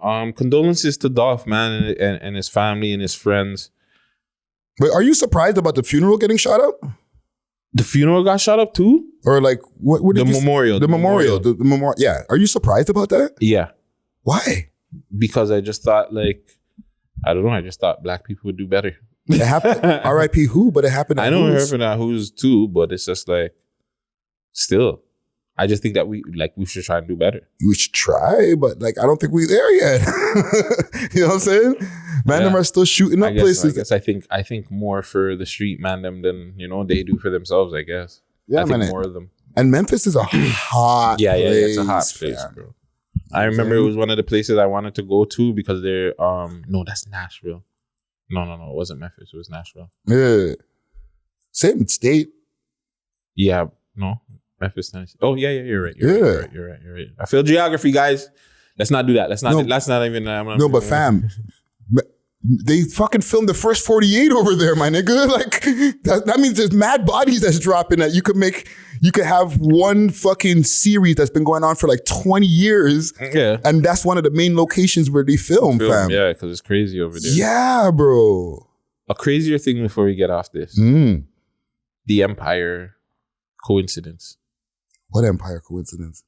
Condolences to Dolph, man, and his family and his friends. But are you surprised about the funeral getting shot up? The funeral got shot up too? Or like, what did The you memorial. The memorial. The memorial. Yeah. Are you surprised about that? Yeah. Why? Because I just thought, like, I don't know, I just thought black people would do better. It happened. R.I.P. who? But it happened. I know it happened at Who's too, but it's just like, still, I just think that we should try and do better. We should try, but like, I don't think we're there yet. You know what I'm saying? Man, them are still shooting up places. I think more for the street man them than, you know, they do for themselves, I guess. Yeah, I think man. more of them. And Memphis is a hot place. It's a hot place, bro. I remember it was one of the places I wanted to go to because they're, no, that's Nashville. No, it wasn't Memphis. It was Nashville. Yeah. Same state. Yeah, no. Memphis, Tennessee. Oh, yeah, you're right. You're right. I feel geography, guys. Let's not do that. Let's not even. No, but fam, they fucking filmed the first 48 over there, my nigga. Like, that means there's mad bodies that's dropping that you could have one fucking series that's been going on for like 20 years. Yeah. And that's one of the main locations where they film, fam. Yeah, because it's crazy over there. Yeah, bro. A crazier thing before we get off this. The Empire coincidence. What Empire coincidence?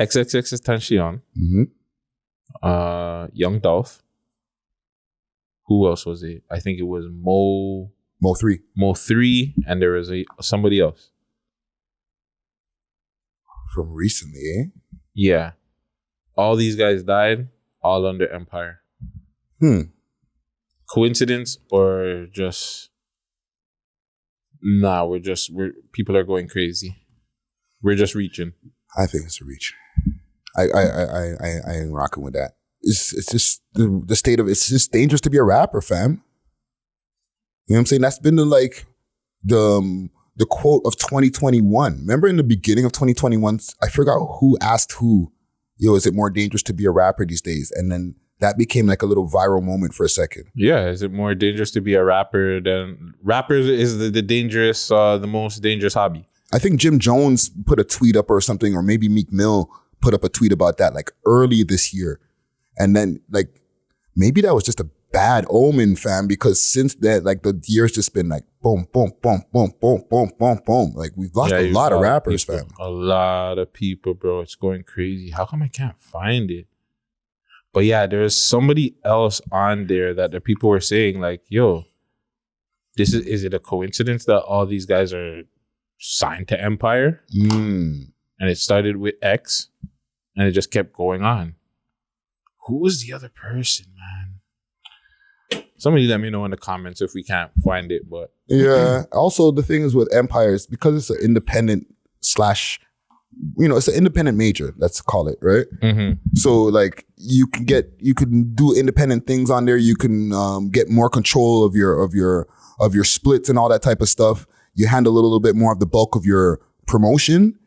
XXXTentacion. Young Dolph. Who else was it? I think it was Mo 3, and there was somebody else. From recently, eh? Yeah. All these guys died, all under Empire. Coincidence or just... Nah, people are going crazy. We're just reaching. I think it's a reach. I ain't rocking with that. It's just the state of, it's just dangerous to be a rapper, fam. You know what I'm saying? That's been the quote of 2021. Remember in the beginning of 2021, I forgot who asked who, yo, is it more dangerous to be a rapper these days? And then that became like a little viral moment for a second. Yeah, is it more dangerous to be a rapper than... Rappers is the most dangerous hobby. I think Jim Jones put a tweet up or something, or maybe Meek Mill put up a tweet about that like early this year. And then like, maybe that was just a bad omen, fam, because since then, like the year's just been like boom, boom, boom, boom, boom, boom, boom, boom. Like we've lost a lot of rappers, fam. A lot of people, bro. It's going crazy. How come I can't find it? But yeah, there's somebody else on there that the people were saying like, yo, is it a coincidence that all these guys are signed to Empire? And it started with X and it just kept going on. Who was the other person, man? Somebody let me know in the comments if we can't find it, but... Yeah. Also, the thing is with Empire, is because it's an independent / it's an independent major, let's call it, right? So like you can do independent things on there. You can get more control of your splits and all that type of stuff. You handle a little bit more of the bulk of your promotion,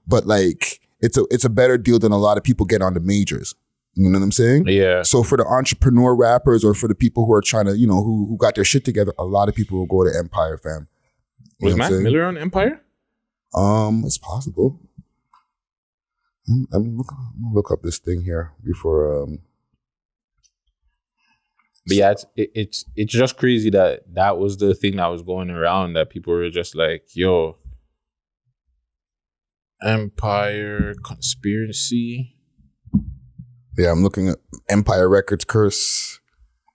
but like it's a better deal than a lot of people get on the majors. You know what I'm saying? Yeah. So for the entrepreneur rappers or for the people who are trying to, who got their shit together, a lot of people will go to Empire, fam. Was Mac Miller on Empire? It's possible. I'm gonna look up this thing here before. But yeah, it's just crazy that was the thing that was going around, that people were just like, yo, Empire conspiracy. Yeah, I'm looking at Empire Records curse.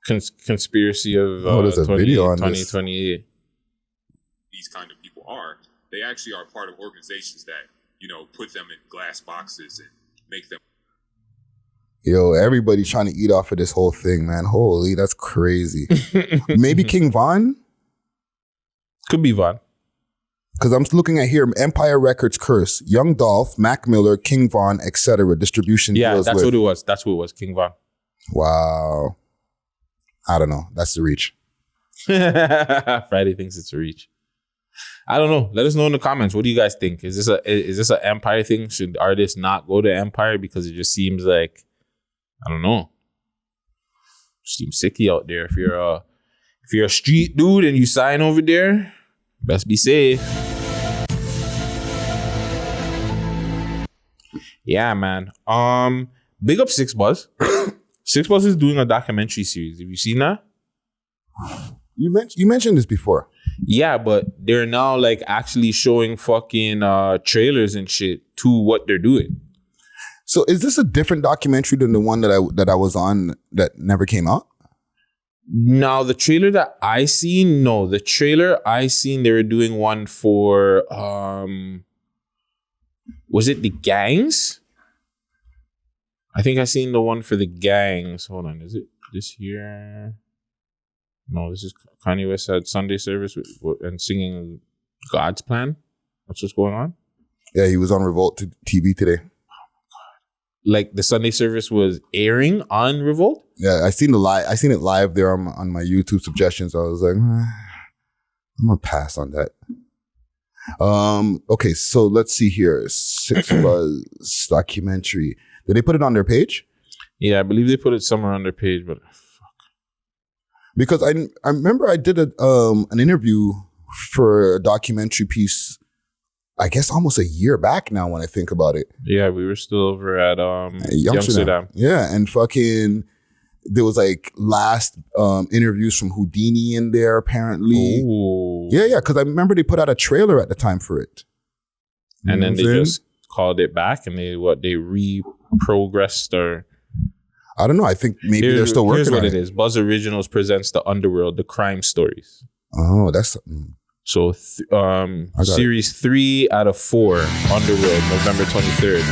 Conspiracy of there's a video on 2028. These kind of people are. They actually are part of organizations that, put them in glass boxes and make them. Yo, everybody's trying to eat off of this whole thing, man. Holy, that's crazy. Maybe King Von? Could be Von. Because I'm looking at here, Empire Records curse. Young Dolph, Mac Miller, King Von, etc. Distribution deals that's what it was. That's who it was, King Von. Wow. I don't know. That's the reach. Friday thinks it's a reach. I don't know. Let us know in the comments. What do you guys think? Is this an Empire thing? Should artists not go to Empire because it just seems like, I don't know, seems sicky out there. If you're a street dude and you sign over there, best be safe. Yeah, man. Big up Six Buzz. Six Buzz is doing a documentary series. Have you seen that? You mentioned this before. Yeah, but they're now like actually showing fucking trailers and shit to what they're doing. So is this a different documentary than the one that I was on that never came out? Now the trailer that I seen, the trailer I seen, they were doing one for was it the gangs? I think I seen the one for the gangs. Hold on, is it this here? No, this is Kanye West had Sunday service and singing God's Plan. That's what's going on. Yeah, he was on Revolt TV today. Like the Sunday service was airing on Revolt. Yeah, I seen it live there on my YouTube suggestions. I was like, I'm gonna pass on that. Okay, so let's see here. Six Buzz documentary. Did they put it on their page? Yeah, I believe they put it somewhere on their page, but fuck. Because I remember I did an interview for a documentary piece, I guess almost a year back now when I think about it. Yeah, we were still over at Amsterdam. Yeah, and fucking there was like last interviews from Houdini in there apparently. Ooh. Yeah, because I remember they put out a trailer at the time for it. And then they just called it back and they reprogressed or I don't know. I think maybe they're still working on it. Here's what it is. Buzz Originals presents the Underworld, the crime stories. Oh, that's... So series 3 out of 4, Underworld, November 23rd.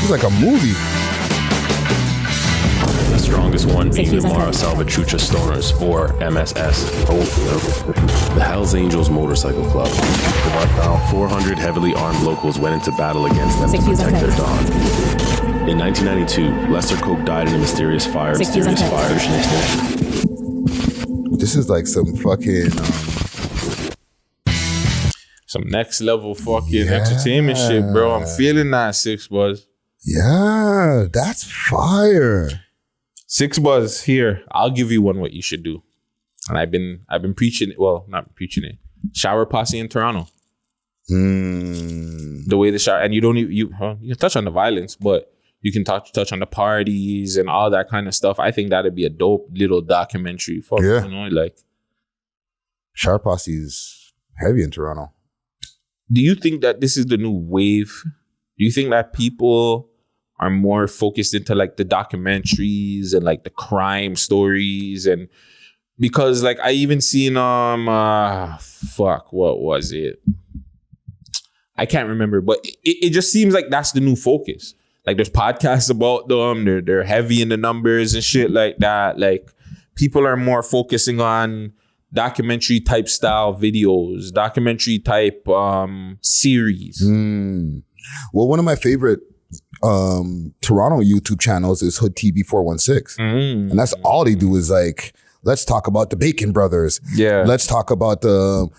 It's like a movie. The strongest one being the Mara Salvatrucha Stoners, or MSS. The Hells Angels Motorcycle Club. About 400 heavily armed locals went into battle against them to protect their dawn. In 1992, Lester Coke died in a mysterious fire. This is like some fucking... some next level fucking entertainment shit, bro. I'm feeling that, Six Buzz. Yeah, that's fire. Six Buzz, here. I'll give you what you should do. And I've been preaching it. Well, not preaching it. Shower posse in Toronto. The way the shower, and you don't even you can touch on the violence, but you can touch on the parties and all that kind of stuff. I think that'd be a dope little documentary. You know, like shower posse is heavy in Toronto. Do you think that this is the new wave? Do you think that people are more focused into like the documentaries and like the crime stories? And because like I even seen what was it? I can't remember, but it just seems like that's the new focus. Like there's podcasts about them, they're heavy in the numbers and shit like that. Like people are more focusing on documentary type style videos, documentary type series. Well, one of my favorite Toronto YouTube channels is Hood TV 416. And that's all they do is like, let's talk about the Bacon Brothers. Yeah. Let's talk about the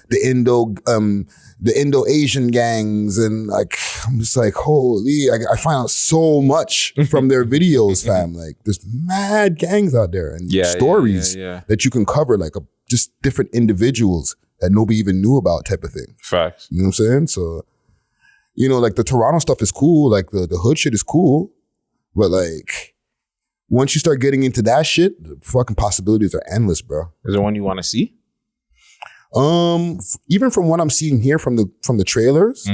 Indo-Asian gangs. And like, I'm just like, holy, I find out so much from their videos, fam. Like there's mad gangs out there and stories that you can cover, like just different individuals that nobody even knew about type of thing. Facts. You know what I'm saying? So, you know, like the Toronto stuff is cool. Like the hood shit is cool. But like, once you start getting into that shit, the fucking possibilities are endless, bro. Is there one you want to see? Even from what I'm seeing here from the trailers,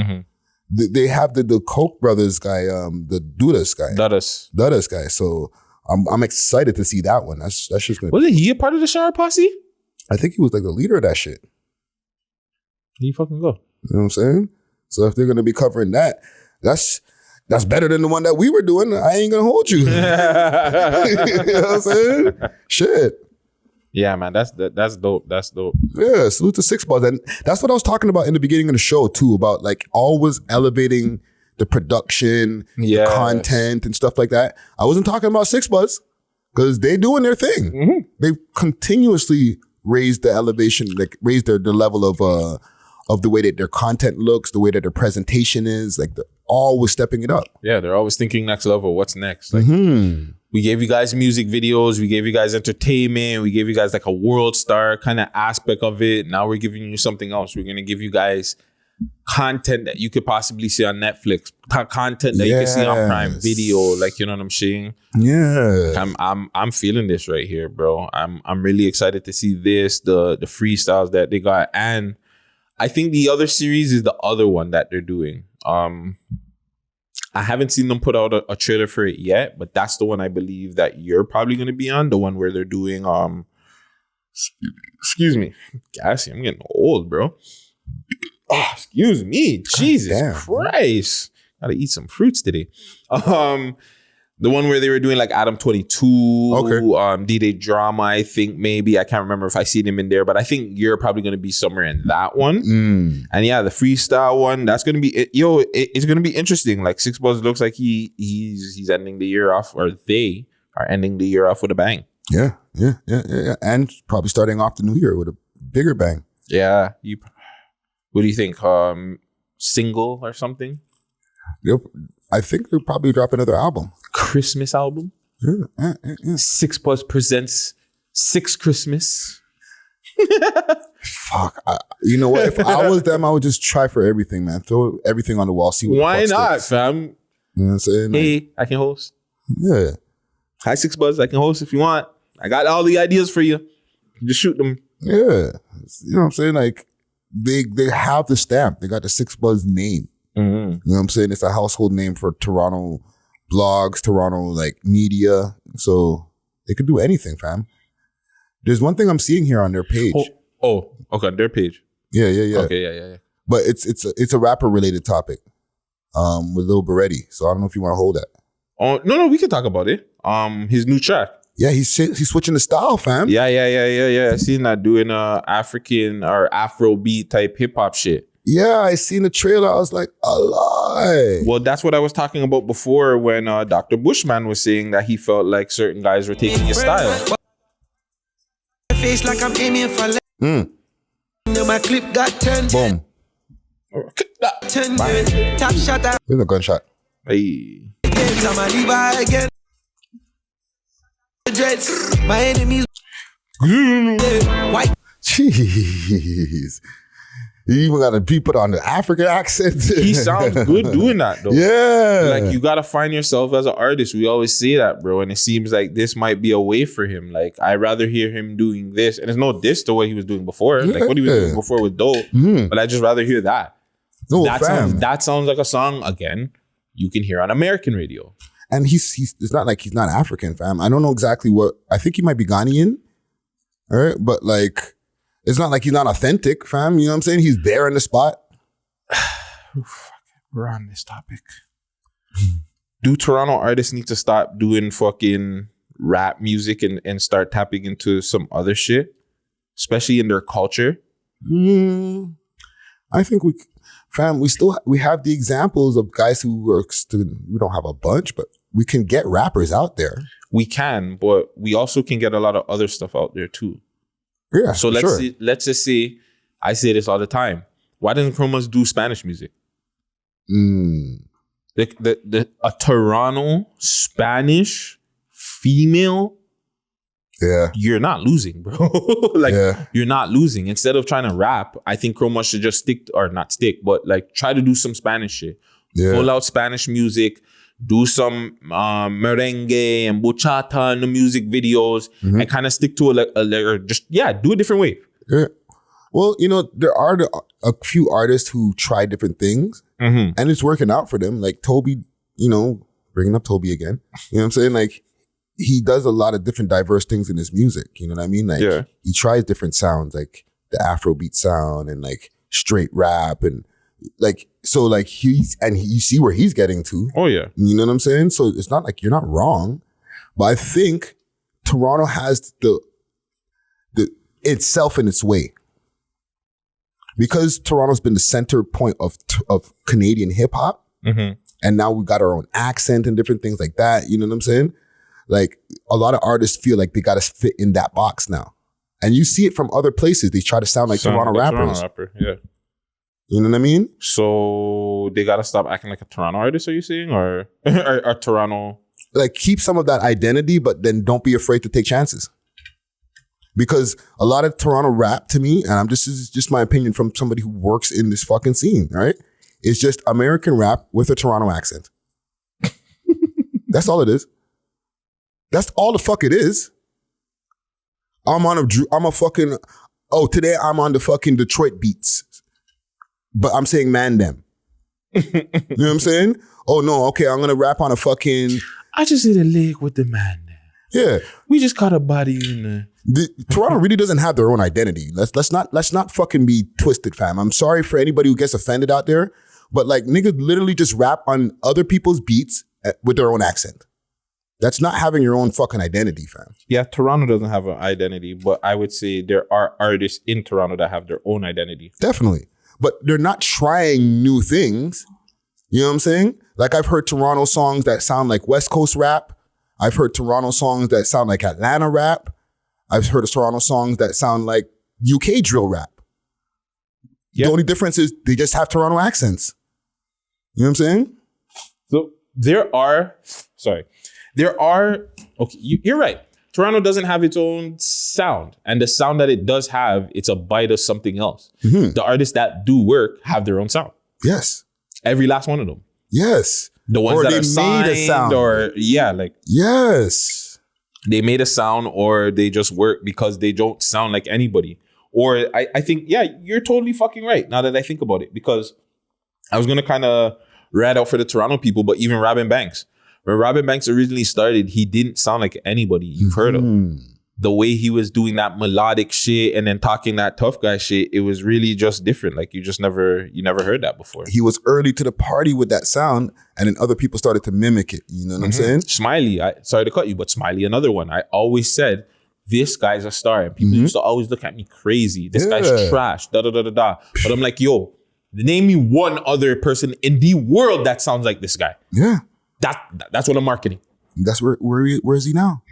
they have the Koch brothers guy, the Dudas guy. So I'm excited to see that one. That's just gonna. Wasn't he a part of the Shower Posse? I think he was like the leader of that shit. He fucking go. You know what I'm saying? So if they're gonna be covering that, that's better than the one that we were doing. I ain't gonna hold you. You know what I'm saying? Shit. Yeah, man, that's dope. That's dope. Yeah, salute to Six Buzz. And that's what I was talking about in the beginning of the show too, about like always elevating the production, the content and stuff like that. I wasn't talking about Six Buzz because they doing their thing. They continuously raise the elevation, like raise the level of the way that their content looks, the way that their presentation is. Like they're always stepping it up. Yeah, they're always thinking next level. What's next? Like we gave you guys music videos, we gave you guys entertainment, we gave you guys like a world star kind of aspect of it. Now we're giving you something else. We're gonna give you guys content that you could possibly see on Netflix, content that you can see on Prime Video, like, you know what I'm saying? Yeah. I'm feeling this right here, bro. I'm really excited to see this, the freestyles that they got, and I think the other series is the other one that they're doing. I haven't seen them put out a trailer for it yet, but that's the one I believe that you're probably going to be on. The one where they're doing, excuse me, gassy. I'm getting old, bro. Oh, excuse me. Jesus Christ. Gotta eat some fruits today. The one where they were doing like Adam 22, D-Day Drama, I think maybe. I can't remember if I seen him in there, but I think you're probably going to be somewhere in that one. And yeah, the freestyle one, that's going to be, it's going to be interesting. Like Sick Ppl looks like he's ending the year off, or they are ending the year off with a bang. Yeah. And probably starting off the new year with a bigger bang. Yeah. What do you think? Single or something? Yep. I think they'll probably drop another album. Christmas album? Yeah. Sick Ppl presents Six Christmas. Fuck. You know what? If I was them, I would just try for everything, man. Throw everything on the wall. See what Why not, sticks. fam? You know what I'm saying? Hey, I can host. Yeah. Hi, Sick Ppl. I can host if you want. I got all the ideas for you. Just shoot them. Yeah. You know what I'm saying? Like, they have the stamp. They got the Sick Ppl name. You know what I'm saying? It's a household name for Toronto blogs, Toronto like media. So they could do anything, fam. There's one thing I'm seeing here on their page. Oh, okay, on their page. Yeah. Okay, yeah. But it's a rapper related topic. With Lil Berete. So I don't know if you want to hold that. Oh no, we can talk about it. His new track. Yeah, he's switching the style, fam. Yeah. I seen that doing African or Afrobeat type hip hop shit. Yeah, I seen the trailer. I was like, alive. Well, that's what I was talking about before when Dr. Bushman was saying that he felt like certain guys were taking his style. Face like I'm aiming for my clip got 10. Boom. 10 top shot. There's a gunshot. Hey. I'm a Levi again. Dreads, my enemies. White. Jeez. You even got to be put on the African accent. He sounds good doing that though. Yeah. Like you got to find yourself as an artist. We always say that, bro. And it seems like this might be a way for him. Like I'd rather hear him doing this. And it's no diss to what he was doing before. Yeah. Like what he was doing before was dope. But I'd just rather hear that. No, that sounds like a song, again, you can hear on American radio. And he's it's not like he's not African, fam. I don't know exactly what, I think he might be Ghanaian. All right. But like, it's not like he's not authentic, fam. You know what I'm saying? He's there in the spot. We're on this topic. Do Toronto artists need to stop doing fucking rap music and start tapping into some other shit? Especially in their culture? I think we have the examples of guys who are still, we don't have a bunch, but we can get rappers out there. We can, but we also can get a lot of other stuff out there too. Yeah, so let's just say, I say this all the time. Why doesn't Chromas do Spanish music? A Toronto Spanish female, you're not losing, bro. You're not losing. Instead of trying to rap, I think Chromas should just try to do some Spanish shit. Full out Spanish music. Do some merengue and bachata in the music videos and kind of stick to do a different way. Yeah. Well, you know, there are a few artists who try different things and it's working out for them. Like Toby, you know, bringing up Toby again. You know what I'm saying? Like he does a lot of different diverse things in his music. You know what I mean? Like he tries different sounds, like the Afrobeat sound and like straight rap and like, so like you see where he's getting to. Oh yeah. You know what I'm saying? So it's not like you're not wrong, but I think Toronto has the itself in its way. Because Toronto's been the center point of Canadian hip hop. And now we got our own accent and different things like that. You know what I'm saying? Like a lot of artists feel like they got to fit in that box now. And you see it from other places. They try to sound like Toronto rappers. Yeah. You know what I mean? So they got to stop acting like a Toronto artist, are you saying? Or Toronto? Like keep some of that identity, but then don't be afraid to take chances. Because a lot of Toronto rap to me, and this is just my opinion from somebody who works in this fucking scene, right? It's just American rap with a Toronto accent. That's all it is. That's all the fuck it is. Today I'm on the fucking Detroit beats. But I'm saying man them. You know what I'm saying? Oh no, okay, I'm gonna rap on a fucking... I just hit a leg with the man. Yeah. We just caught a body in Toronto really doesn't have their own identity. Let's not fucking be twisted, fam. I'm sorry for anybody who gets offended out there, but like niggas literally just rap on other people's beats with their own accent. That's not having your own fucking identity, fam. Yeah, Toronto doesn't have an identity, but I would say there are artists in Toronto that have their own identity. Definitely. But they're not trying new things. You know what I'm saying? Like I've heard Toronto songs that sound like West Coast rap. I've heard Toronto songs that sound like Atlanta rap. I've heard of Toronto songs that sound like UK drill rap. Yep. The only difference is they just have Toronto accents. You know what I'm saying? So okay, you're right. Toronto doesn't have its own sound. And the sound that it does have, it's a bite of something else. Mm-hmm. The artists that do work have their own sound. Yes. Every last one of them. Yes. The ones or that they are signed made a sound. Yes. They made a sound or they just work because they don't sound like anybody. Or I think, yeah, you're totally fucking right now that I think about it. Because I was going to kind of rat out for the Toronto people, but even Robin Banks. When Robin Banks originally started, he didn't sound like anybody you've heard of. The way he was doing that melodic shit and then talking that tough guy shit, it was really just different. Like you never heard that before. He was early to the party with that sound, and then other people started to mimic it. You know what I'm saying? Smiley, sorry to cut you, but Smiley, another one. I always said, this guy's a star. And people used to always look at me crazy. This guy's trash, da-da-da-da-da. But I'm like, yo, name me one other person in the world that sounds like this guy. Yeah. That's what I'm marketing. That's where is he now?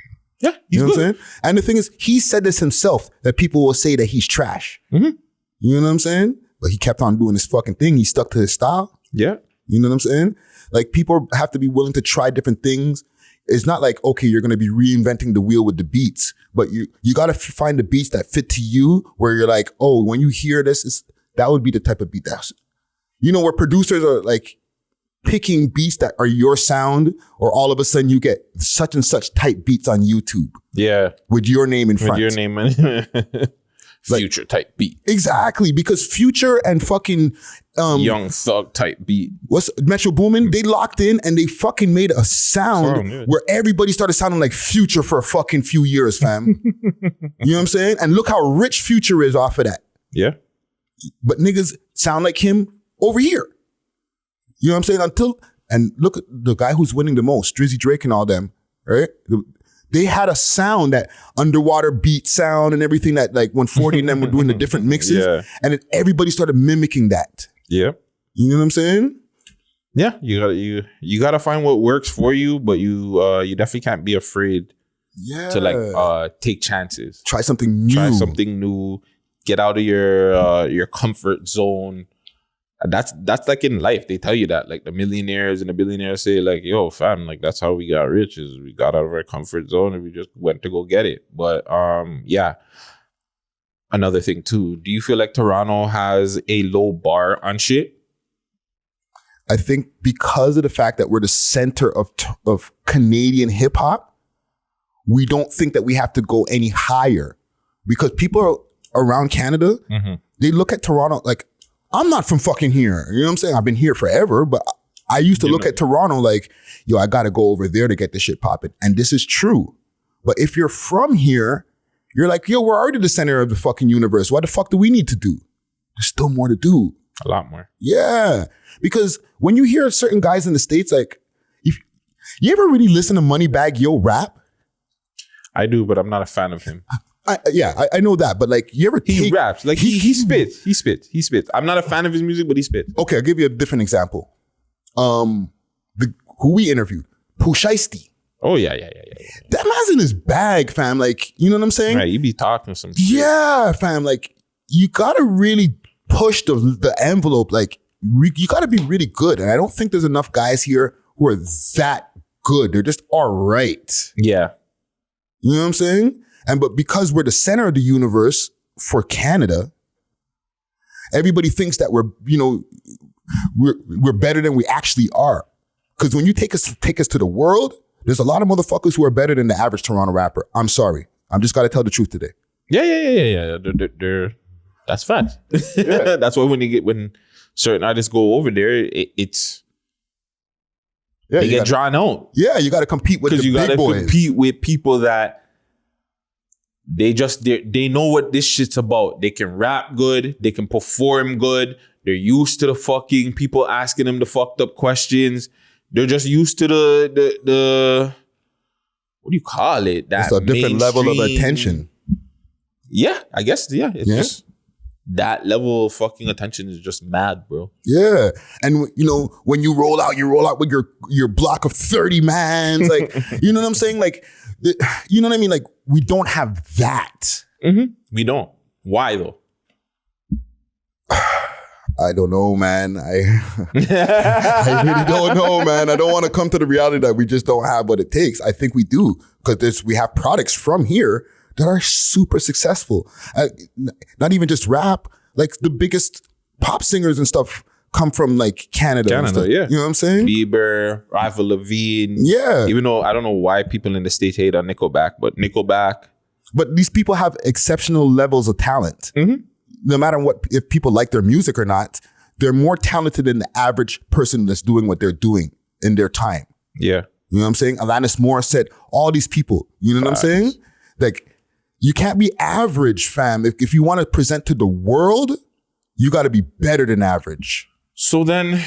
Yeah, you know what I'm saying? And the thing is, he said this himself, that people will say that he's trash. You know what I'm saying? But he kept on doing his fucking thing. He stuck to his style. Yeah. You know what I'm saying? Like people have to be willing to try different things. It's not like, okay, you're going to be reinventing the wheel with the beats, but you got to find the beats that fit to you where you're like, oh, when you hear this, that would be the type of beat that's, you know, where producers are like, picking beats that are your sound, or all of a sudden you get such and such type beats on YouTube. Yeah. With your name in front. With your name Future type beat. Exactly. Because Future and fucking Young Thug type beat. What's Metro Boomin? They locked in and they fucking made a sound where everybody started sounding like Future for a fucking few years, fam. You know what I'm saying? And look how rich Future is off of that. Yeah. But niggas sound like him over here. You know what I'm saying? And look at the guy who's winning the most, Drizzy Drake and all them, right? They had a sound, that underwater beat sound and everything that like when 40 and them were doing the different mixes. Yeah. And then everybody started mimicking that. Yeah. You know what I'm saying? Yeah. You gotta find what works for you, but you definitely can't be afraid to like take chances. Try something new. Get out of your comfort zone. That's like in life. They tell you that, like the millionaires and the billionaires say like, yo fam, like that's how we got rich, is we got out of our comfort zone and we just went to go get it. But yeah. Another thing too, do you feel like Toronto has a low bar on shit? I think because of the fact that we're the center of Canadian hip hop, we don't think that we have to go any higher, because people around Canada, they look at Toronto like, I'm not from fucking here. You know what I'm saying? I've been here forever, but I used to look at Toronto like, yo, I got to go over there to get this shit popping. And this is true. But if you're from here, you're like, yo, we're already the center of the fucking universe. What the fuck do we need to do? There's still more to do. A lot more. Yeah. Because when you hear certain guys in the States, like, if you ever really listen to Moneybagg Yo rap? I do, but I'm not a fan of him. I know that, but like, you ever he raps like he spits. I'm not a fan of his music, but he spits. Okay, I'll give you a different example. Who we interviewed, Pooh Shiesty. Oh yeah. That man's in his bag, fam. Like, you know what I'm saying? Right, you be talking some shit. Yeah, fam. Like, you gotta really push the envelope. Like, you gotta be really good. And I don't think there's enough guys here who are that good. They're just all right. Yeah. You know what I'm saying? But because we're the center of the universe for Canada, everybody thinks that we're better than we actually are. Because when you take us to the world, there's a lot of motherfuckers who are better than the average Toronto rapper. I'm sorry. I'm just got to tell the truth today. Yeah. That's facts. Yeah. That's why when certain artists go over there, it's they get drawn out. Yeah, you got to compete with the big boys. Because you got to compete with people that they know what this shit's about. They can rap good. They can perform good. They're used to the fucking people asking them the fucked up questions. They're just used to the what do you call it? It's a different level of attention. Yeah, I guess. Yeah, it's just that level of fucking attention is just mad, bro. Yeah, and when you roll out with your block of 30 mans, like you know what I'm saying, like you know what I mean, like we don't have that. Mm-hmm. We don't. Why though? I don't know, man. I really don't know, man. I don't want to come to the reality that we just don't have what it takes. I think we do, because we have products from here that are super successful. Not even just rap, like the biggest pop singers and stuff come from like Canada, yeah. You know what I'm saying? Bieber, Avril Lavigne. Yeah. Even though I don't know why people in the States hate on Nickelback. But these people have exceptional levels of talent. Mm-hmm. No matter if people like their music or not, they're more talented than the average person that's doing what they're doing in their time. Yeah. You know what I'm saying? Alanis Morissette, all these people. You know what I'm saying? Like, you can't be average, fam. If you want to present to the world, you got to be better than average. So then,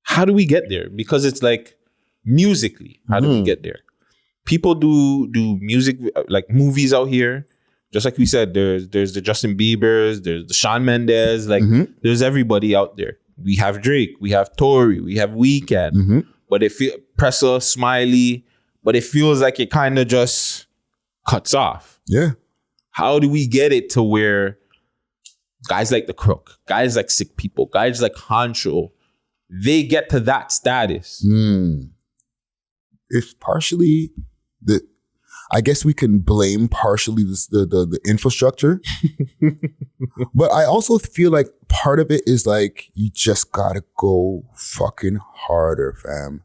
how do we get there? Because it's like, musically, how do we get there? People do music, like movies out here. Just like we said, there's the Justin Biebers, there's the Shawn Mendes, like there's everybody out there. We have Drake, we have Tory, we have Weeknd, but it Pressa, Smiley, but it feels like it kind of just cuts off. Yeah. How do we get it to where guys like the Crook, guys like Sick Ppl, guys like Honcho, they get to that status? It's partially I guess we can blame partially the infrastructure. But I also feel like part of it is like, you just gotta go fucking harder, fam.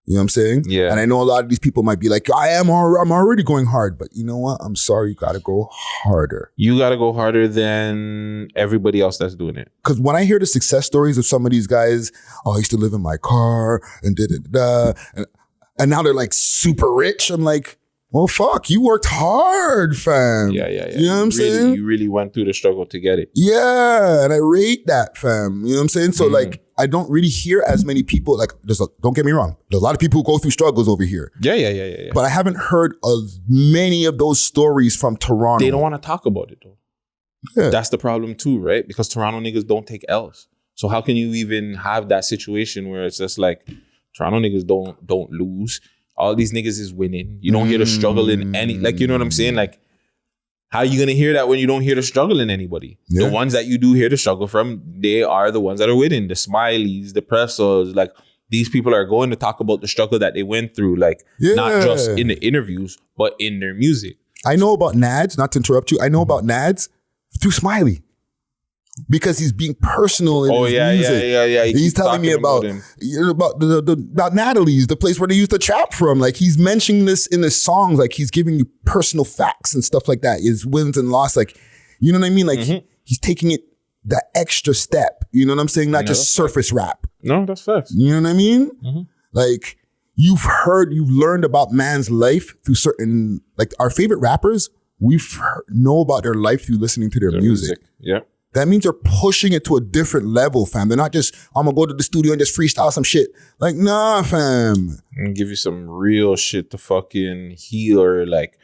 You know what I'm saying? Yeah. And I know a lot of these people might be like, I'm already going hard. But you know what? I'm sorry, you gotta go harder. You gotta go harder than everybody else that's doing it. Because when I hear the success stories of some of these guys, I used to live in my car and and now they're like super rich. I'm like, well, fuck, you worked hard, fam. Yeah. You know what I'm saying? You really went through the struggle to get it. Yeah, and I rate that, fam. You know what I'm saying? So like, I don't really hear as many people, like, don't get me wrong, there's a lot of people who go through struggles over here. Yeah. But I haven't heard of many of those stories from Toronto. They don't want to talk about it though. Yeah. That's the problem too, right? Because Toronto niggas don't take L's. So how can you even have that situation where it's just like, Toronto niggas don't lose. All these niggas is winning. You don't hear the struggle in any, like, you know what I'm saying? Like, how are you going to hear that when you don't hear the struggle in anybody? Yeah. The ones that you do hear the struggle from, they are the ones that are winning. The Smileys, the Pressos, like, these people are going to talk about the struggle that they went through, like, not just in the interviews, but in their music. I know about Nads, not to interrupt you, I know about Nads through Smiley. Because he's being personal in his music. Yeah. He's telling me about Natalie's, the place where they used to trap from. Like, he's mentioning this in his songs. Like, he's giving you personal facts and stuff like that. His wins and loss. Like, you know what I mean? Like, he's taking it the extra step. You know what I'm saying? Not just surface rap. No, that's facts. You know what I mean? Like, you've learned about man's life through certain, like, our favorite rappers, know about their life through listening to their music. Yeah. That means they're pushing it to a different level, fam. They're not just, I'm gonna go to the studio and just freestyle some shit. Like, nah, fam. And give you some real shit to fucking heal or like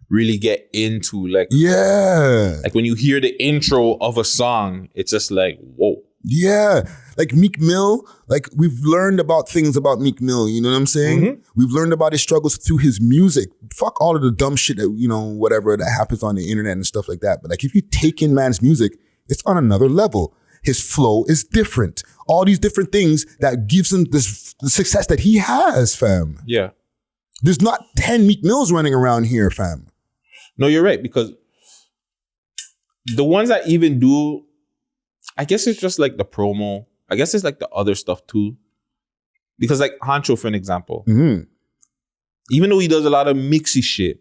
really get into. Like, yeah. Like when you hear the intro of a song, it's just like, whoa. Yeah. Like Meek Mill, like we've learned about things about Meek Mill, you know what I'm saying? We've learned about his struggles through his music. Fuck all of the dumb shit that, you know, whatever that happens on the internet and stuff like that. But like, if you take in man's music, it's on another level. His flow is different. All these different things that gives him the success that he has, fam. Yeah. There's not 10 Meek Mills running around here, fam. No, you're right, because the ones that even do, I guess it's just like the promo. I guess it's like the other stuff too. Because like Hancho, for an example, even though he does a lot of mixy shit,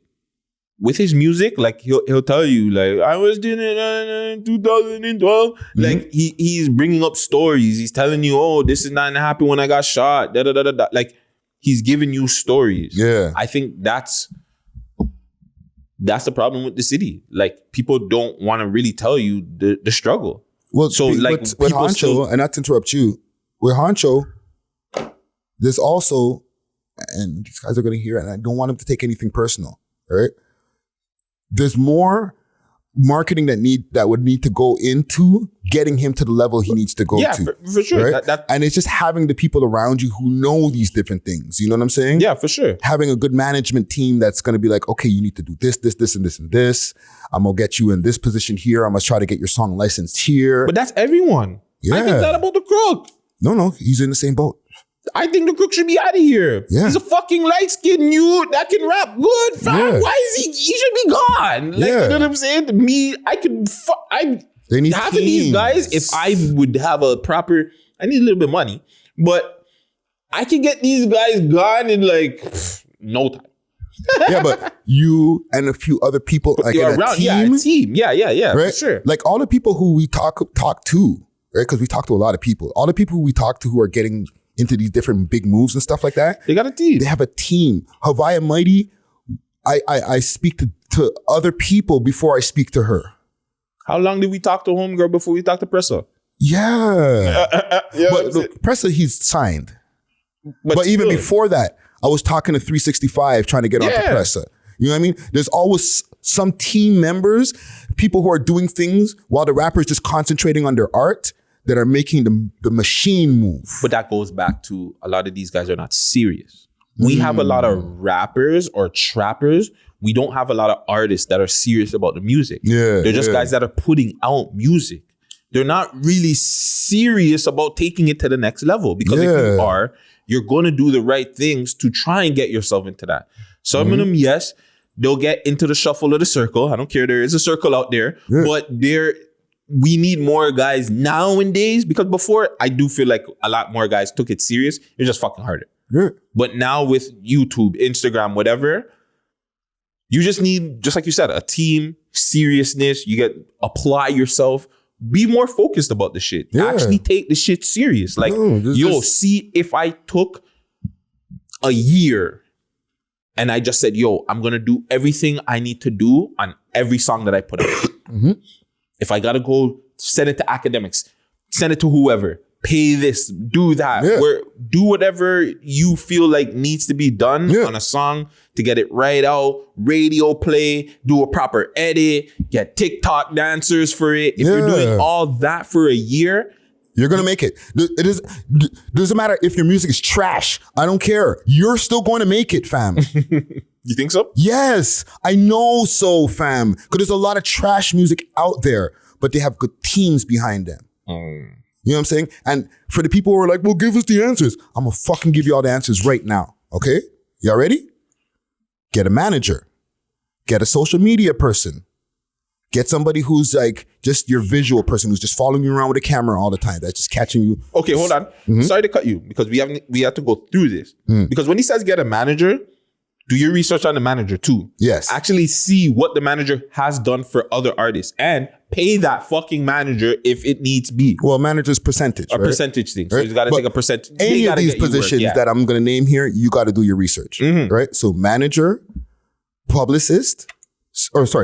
with his music, like he'll tell you, like, I was doing it in 2012. Like he's bringing up stories. He's telling you, oh, this is not happen when I got shot. Da, da, da, da, da. Like he's giving you stories. Yeah. I think that's the problem with the city. Like people don't want to really tell you the struggle. Well, so like with people Hancho, still, and not to interrupt you, with Hancho, there's also, and these guys are going to hear it, and I don't want them to take anything personal, right? There's more marketing that would need to go into getting him to the level he needs to go to. For sure. Right? And it's just having the people around you who know these different things. You know what I'm saying? Yeah, for sure. Having a good management team that's going to be like, okay, you need to do this, this, this, and this, and this. I'm going to get you in this position here. I'm going to try to get your song licensed here. But that's everyone. Yeah. I think that about the Crook. No, he's in the same boat. I think the Crook should be out of here. Yeah. He's a fucking light-skinned youth that can rap good. Fam. Yeah. Why is he should be gone. Like, you know what I'm saying? To me, They need half of these guys, if I would have I need a little bit of money, but I can get these guys gone in like no time. Yeah, but you and a few other people like You're in around, a team. Yeah, Right? for sure. Like all the people who we talk to, right? Because we talk to a lot of people. All the people who we talk to who are getting into these different big moves and stuff like that. They got a team. They have a team. Havaya Mighty, I speak to other people before I speak to her. How long did we talk to Homegirl before we talked to Pressa? Yeah. Yeah, But look, Pressa, he's signed. But still. even before that, I was talking to 365 trying to get onto Pressa. You know what I mean? There's always some team members, people who are doing things while the rapper's just concentrating on their art that are making the machine move. But that goes back to a lot of these guys are not serious. We have a lot of rappers or trappers. We don't have a lot of artists that are serious about the music. Yeah, They're just guys that are putting out music. They're not really serious about taking it to the next level. Because if you are, you're going to do the right things to try and get yourself into that. Some of them, yes, they'll get into the shuffle of the circle. I don't care. There is a circle out there. But we need more guys nowadays, because before, I do feel like a lot more guys took it serious. It's just fucking harder. Yeah. But now with YouTube, Instagram, whatever, you just need, just like you said, a team, seriousness. You apply yourself. Be more focused about the shit. Yeah. Actually take the shit serious. Like, see if I took a year and I just said, I'm going to do everything I need to do on every song that I put out. If I got to go send it to akademiks, send it to whoever, pay this, do that, do whatever you feel like needs to be done on a song to get it right out, radio play, do a proper edit, get TikTok dancers for it. If you're doing all that for a year, you're going to make it. Doesn't matter if your music is trash. I don't care. You're still going to make it, fam. You think so? Yes, I know so, fam. Because there's a lot of trash music out there, but they have good teams behind them. You know what I'm saying? And for the people who are like, well, give us the answers. I'm going to fucking give you all the answers right now. Okay? Y'all ready? Get a manager. Get a social media person. Get somebody who's like just your visual person who's just following you around with a camera all the time. That's just catching you. Okay, hold on. Sorry to cut you because we have to go through this. Because when he says get a manager, do your research on the manager too. Yes. Actually see what the manager has done for other artists and pay that fucking manager if it needs be. Well, manager's percentage. A percentage thing. So you got to take a percentage. Any of these positions that I'm going to name here, you got to do your research. Right? So manager,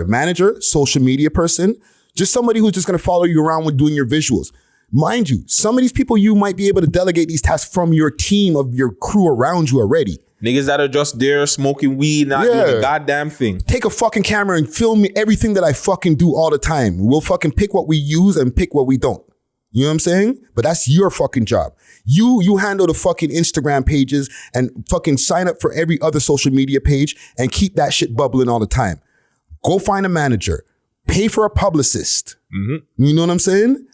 manager, social media person, just somebody who's just going to follow you around with doing your visuals. Mind you, some of these people you might be able to delegate these tasks from your team of your crew around you already. Niggas that are just there smoking weed, not doing the goddamn thing. Take a fucking camera and film me everything that I fucking do all the time. We'll fucking pick what we use and pick what we don't. You know what I'm saying? But that's your fucking job. You handle the fucking Instagram pages and fucking sign up for every other social media page and keep that shit bubbling all the time. Go find a manager. Pay for a publicist. You know what I'm saying?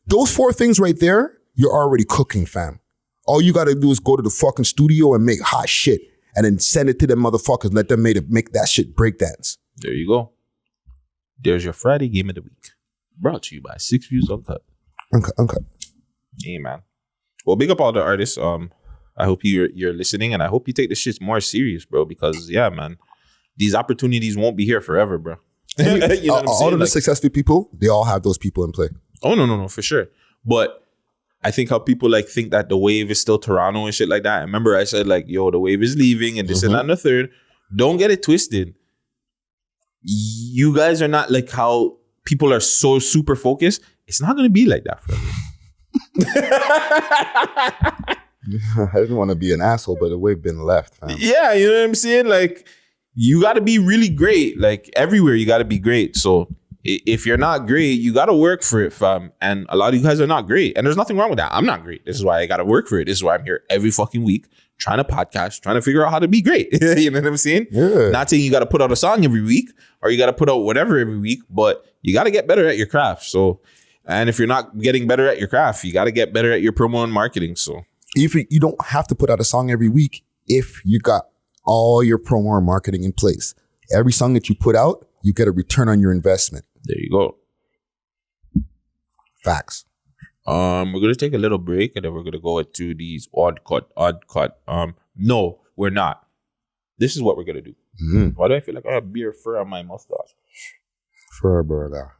Those 4 things right there, you're already cooking, fam. All you got to do is go to the fucking studio and make hot shit and then send it to them motherfuckers. Let them make that shit breakdance. There you go. there's your Friday game of the week. Brought to you by 6 Views Uncut. Uncut. Hey, man. Well, big up all the artists. I hope you're listening, and I hope you take this shit more serious, bro, because, yeah, man, these opportunities won't be here forever, bro. You know what I'm saying? All of the successful people, they all have those people in play. Oh, no, for sure. But I think how people like think that the wave is still Toronto and shit like that. Remember I said like, yo, the wave is leaving and this and that and the third. Don't get it twisted. You guys are not like how people are so super focused. It's not going to be like that forever. I didn't want to be an asshole, but the wave been left, fam. Yeah, you know what I'm saying? Like, you got to be really great. Like, everywhere you got to be great. So if you're not great, you got to work for it, fam. And a lot of you guys are not great. And there's nothing wrong with that. I'm not great. This is why I got to work for it. This is why I'm here every fucking week trying to podcast, trying to figure out how to be great. You know what I'm saying? Yeah. Not saying you got to put out a song every week or you got to put out whatever every week, but you got to get better at your craft. So, and if you're not getting better at your craft, you got to get better at your promo and marketing. So if you don't have to put out a song every week if you got all your promo and marketing in place. Every song that you put out, you get a return on your investment. There you go. Facts. We're gonna take a little break and then we're gonna go into these odd cut. No, we're not. This is what we're gonna do. Why do I feel like I have beer fur on my mustache? Fur burger.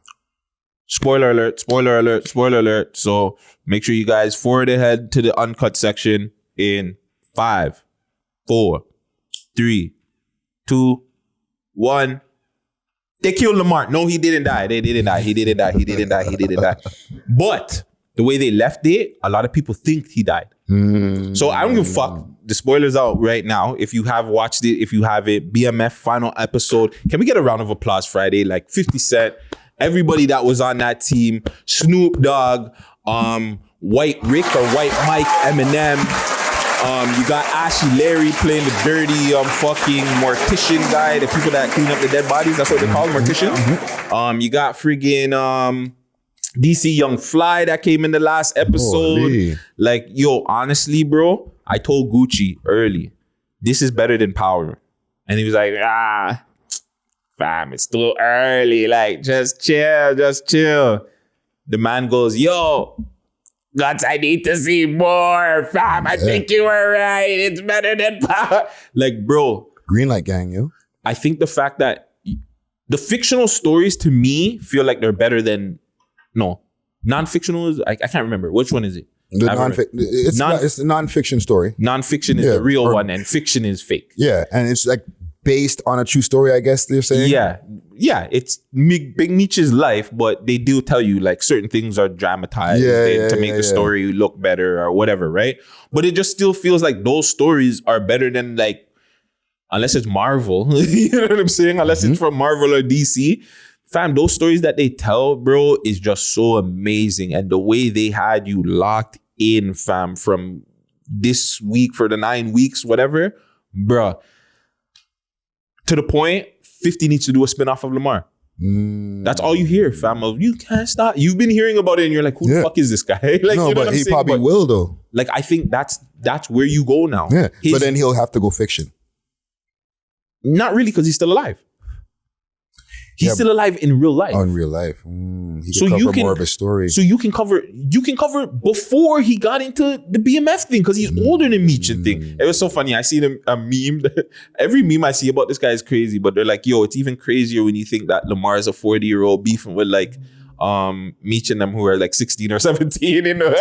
Spoiler alert. So make sure you guys forward ahead to the uncut section in 5, 4, 3, 2, 1. They killed Lamar. No, he didn't die. He didn't die. But the way they left it, a lot of people think he died. So I don't give a fuck. The spoiler's out right now. If you have watched it, if you have it, BMF final episode. Can we get a round of applause Friday? Like 50 Cent, everybody that was on that team, Snoop Dogg, White Rick or White Mike, Eminem. You got Ashy Larry playing the dirty fucking mortician guy, the people that clean up the dead bodies. That's what they call them, morticians. You got friggin' DC Young Fly that came in the last episode. Holy. Like, yo, honestly, bro, I told Gucci early, this is better than Power. And he was like, fam, it's too early. Like, just chill. The man goes, yo, Guttz, I need to see more, fam. I think you were right. It's better than Power. Like, bro. Green light gang, yo. I think the fact that the fictional stories to me feel like they're better than, no, non-fictional is, I can't remember. Which one is it? It's a non-fiction story. Non-fiction is the real one and fiction is fake. Yeah, and it's like based on a true story, I guess they're saying. Yeah, it's Big Meech's life, but they do tell you like certain things are dramatized to make the story look better or whatever, right? But it just still feels like those stories are better than like, unless it's Marvel, you know what I'm saying? Unless it's from Marvel or DC. Fam, those stories that they tell, bro, is just so amazing. And the way they had you locked in, fam, from this week for the 9 weeks, whatever, bro. To the point, 50 needs to do a spinoff of Lamar. That's all you hear, fam. Of you can't stop. You've been hearing about it and you're like, who the fuck is this guy? Like, no, you know but he probably will though. Like, I think that's where you go now. Yeah, but then he'll have to go fiction. Not really, because he's still alive. He's still alive in real life. In real life. He can cover more of his story. So you can cover before he got into the BMF thing, because he's older than Meech and thing. It was so funny. I see a meme. Every meme I see about this guy is crazy, but they're like, yo, it's even crazier when you think that Lamar is a 40-year-old beefing with like Meech and them who are like 16 or 17. You know?